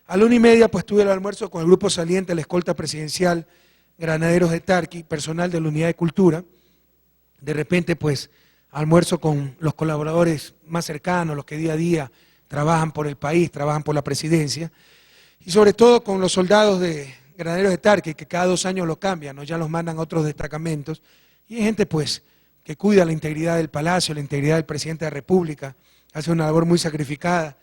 A la 1:30 pues tuve el almuerzo con el grupo saliente, la escolta presidencial, Granaderos de Tarqui, personal de la Unidad de Cultura. De repente pues almuerzo con los colaboradores más cercanos, los que día a día trabajan por el país, trabajan por la presidencia, y sobre todo con los soldados de Granaderos de Tarqui, que cada 2 años los cambian, ¿no? Ya los mandan a otros destacamentos, y hay gente pues que cuida la integridad del palacio, la integridad del presidente de la República, hace una labor muy sacrificada,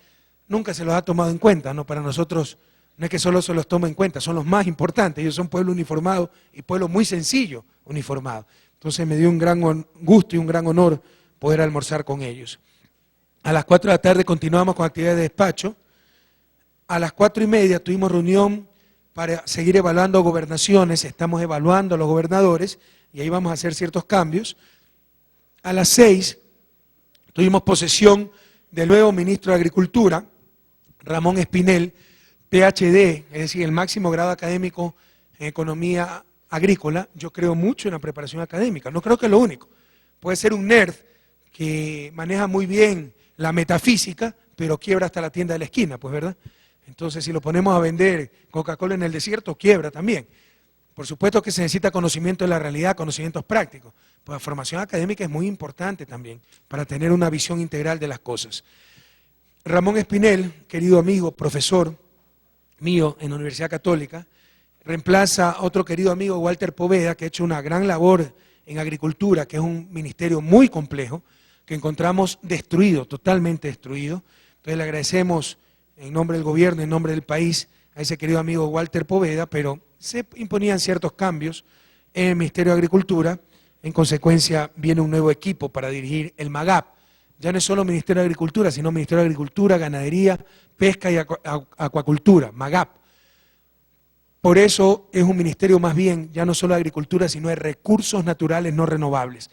nunca se los ha tomado en cuenta, ¿no? Para nosotros no es que solo se los toma en cuenta, son los más importantes, ellos son pueblo uniformado y pueblo muy sencillo uniformado. Entonces me dio un gran gusto y un gran honor poder almorzar con ellos. A las 4 de la tarde continuamos con actividades de despacho. A las 4:30 tuvimos reunión para seguir evaluando gobernaciones, estamos evaluando a los gobernadores y ahí vamos a hacer ciertos cambios. A las 6 tuvimos posesión del nuevo ministro de Agricultura, Ramón Espinel, PhD, es decir, el máximo grado académico en economía agrícola. Yo creo mucho en la preparación académica, no creo que es lo único. Puede ser un nerd que maneja muy bien la metafísica, pero quiebra hasta la tienda de la esquina, pues, ¿verdad? Entonces, si lo ponemos a vender Coca-Cola en el desierto, quiebra también. Por supuesto que se necesita conocimiento de la realidad, conocimientos prácticos. Pues la formación académica es muy importante también para tener una visión integral de las cosas. Ramón Espinel, querido amigo, profesor mío en la Universidad Católica, reemplaza a otro querido amigo, Walter Poveda, que ha hecho una gran labor en agricultura, que es un ministerio muy complejo, que encontramos destruido, totalmente destruido. Entonces le agradecemos en nombre del gobierno, en nombre del país, a ese querido amigo Walter Poveda, pero se imponían ciertos cambios en el Ministerio de Agricultura. En consecuencia, viene un nuevo equipo para dirigir el MAGAP. Ya no es solo Ministerio de Agricultura, sino Ministerio de Agricultura, Ganadería, Pesca y Acuacultura, MAGAP. Por eso es un ministerio más bien, ya no solo de agricultura, sino de recursos naturales no renovables.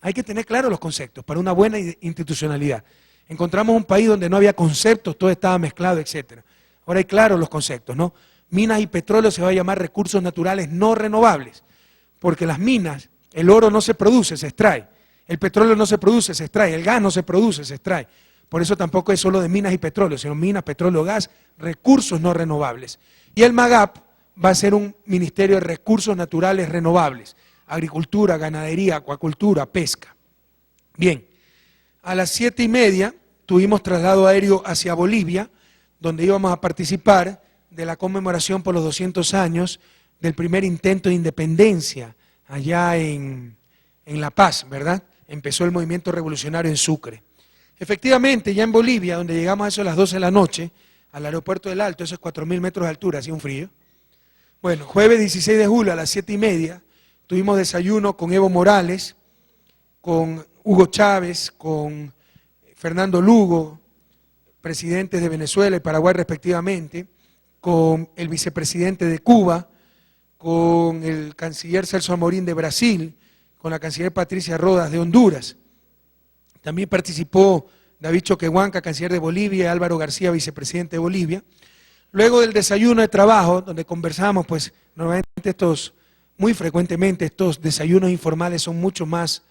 Hay que tener claros los conceptos para una buena institucionalidad. Encontramos un país donde no había conceptos, todo estaba mezclado, etc. Ahora hay claros los conceptos, ¿no? Minas y petróleo se va a llamar recursos naturales no renovables, porque las minas, el oro no se produce, se extrae. El petróleo no se produce, se extrae. El gas no se produce, se extrae. Por eso tampoco es solo de minas y petróleo, sino minas, petróleo, gas, recursos no renovables. Y el MAGAP va a ser un ministerio de recursos naturales renovables, agricultura, ganadería, acuacultura, pesca. Bien, a las 7:30 tuvimos traslado aéreo hacia Bolivia, donde íbamos a participar de la conmemoración por los 200 años del primer intento de independencia allá en La Paz, ¿verdad? Empezó el movimiento revolucionario en Sucre. Efectivamente, ya en Bolivia, donde llegamos a eso a las 12 de la noche, al aeropuerto del Alto, esos 4.000 metros de altura, hacía un frío. Bueno, jueves 16 de julio a las 7:30, tuvimos desayuno con Evo Morales, con Hugo Chávez, con Fernando Lugo, presidentes de Venezuela y Paraguay respectivamente, con el vicepresidente de Cuba, con el canciller Celso Amorín de Brasil, con la canciller Patricia Rodas de Honduras. También participó David Choquehuanca, canciller de Bolivia, y Álvaro García, vicepresidente de Bolivia. Luego del desayuno de trabajo, donde conversamos, pues normalmente muy frecuentemente estos desayunos informales son mucho más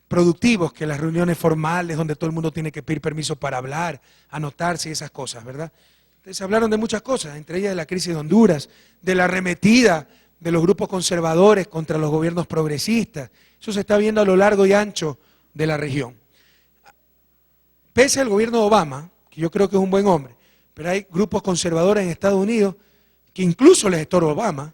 productivos que las reuniones formales, donde todo el mundo tiene que pedir permiso para hablar, anotarse y esas cosas, ¿verdad? Entonces hablaron de muchas cosas, entre ellas de la crisis de Honduras, de la arremetida de los grupos conservadores contra los gobiernos progresistas. Eso se está viendo a lo largo y ancho de la región. Pese al gobierno de Obama, que yo creo que es un buen hombre, pero hay grupos conservadores en Estados Unidos que incluso les estorba Obama.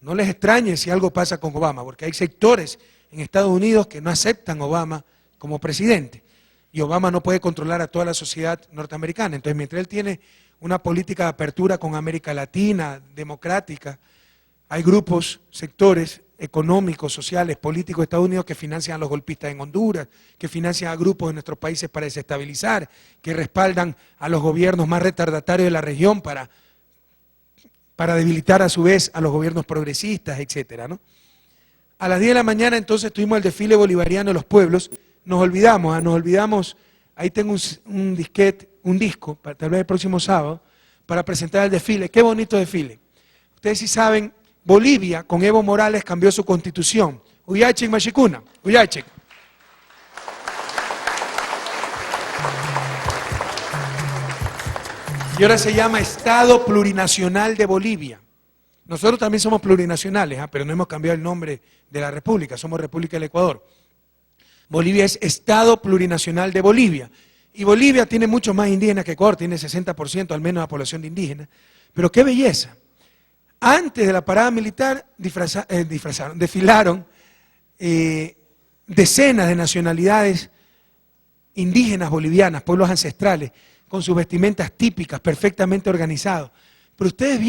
No les extrañe si algo pasa con Obama, porque hay sectores en Estados Unidos que no aceptan a Obama como presidente. Y Obama no puede controlar a toda la sociedad norteamericana. Entonces, mientras él tiene una política de apertura con América Latina, democrática, hay grupos, sectores económicos, sociales, políticos de Estados Unidos que financian a los golpistas en Honduras, que financian a grupos en nuestros países para desestabilizar, que respaldan a los gobiernos más retardatarios de la región para debilitar a su vez a los gobiernos progresistas, etcétera, ¿no? A las 10 de la mañana entonces tuvimos el desfile bolivariano de los pueblos. Nos olvidamos, ahí tengo un disco, tal vez el próximo sábado, para presentar el desfile. Qué bonito desfile. Ustedes sí saben, Bolivia con Evo Morales cambió su constitución. Uyachik Machicuna, Uyachik. Y ahora se llama Estado Plurinacional de Bolivia. Nosotros también somos plurinacionales, pero no hemos cambiado el nombre de la república, somos República del Ecuador. Bolivia es Estado Plurinacional de Bolivia. Y Bolivia tiene muchos más indígenas que Ecuador, tiene 60% al menos de la población de indígenas. Pero qué belleza. Antes de la parada militar desfilaron decenas de nacionalidades indígenas bolivianas, pueblos ancestrales, con sus vestimentas típicas, perfectamente organizados. Pero ustedes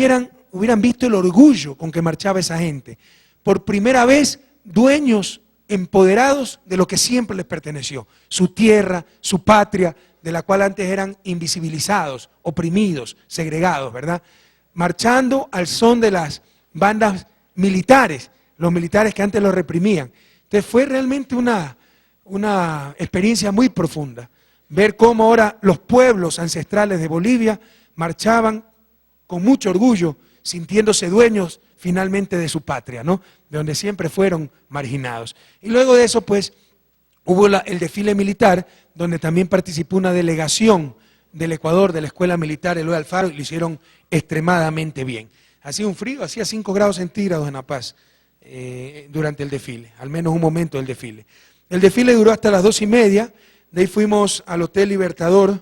hubieran visto el orgullo con que marchaba esa gente. Por primera vez, dueños empoderados de lo que siempre les perteneció, su tierra, su patria, de la cual antes eran invisibilizados, oprimidos, segregados, ¿verdad? Marchando al son de las bandas militares, los militares que antes los reprimían. Entonces fue realmente una experiencia muy profunda, ver cómo ahora los pueblos ancestrales de Bolivia marchaban con mucho orgullo, sintiéndose dueños finalmente de su patria, ¿no? De donde siempre fueron marginados. Y luego de eso, pues, Hubo el desfile militar, donde también participó una delegación del Ecuador, de la Escuela Militar Eloy Alfaro, y lo hicieron extremadamente bien. Hacía un frío, hacía 5 grados centígrados en La Paz durante el desfile, al menos un momento del desfile. El desfile duró hasta las 2:30, de ahí fuimos al Hotel Libertador,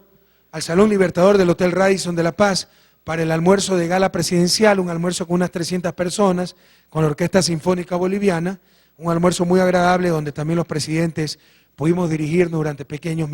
al Salón Libertador del Hotel Radisson de La Paz, para el almuerzo de gala presidencial, un almuerzo con unas 300 personas, con la Orquesta Sinfónica Boliviana, un almuerzo muy agradable donde también los presidentes pudimos dirigirnos durante pequeños minutos.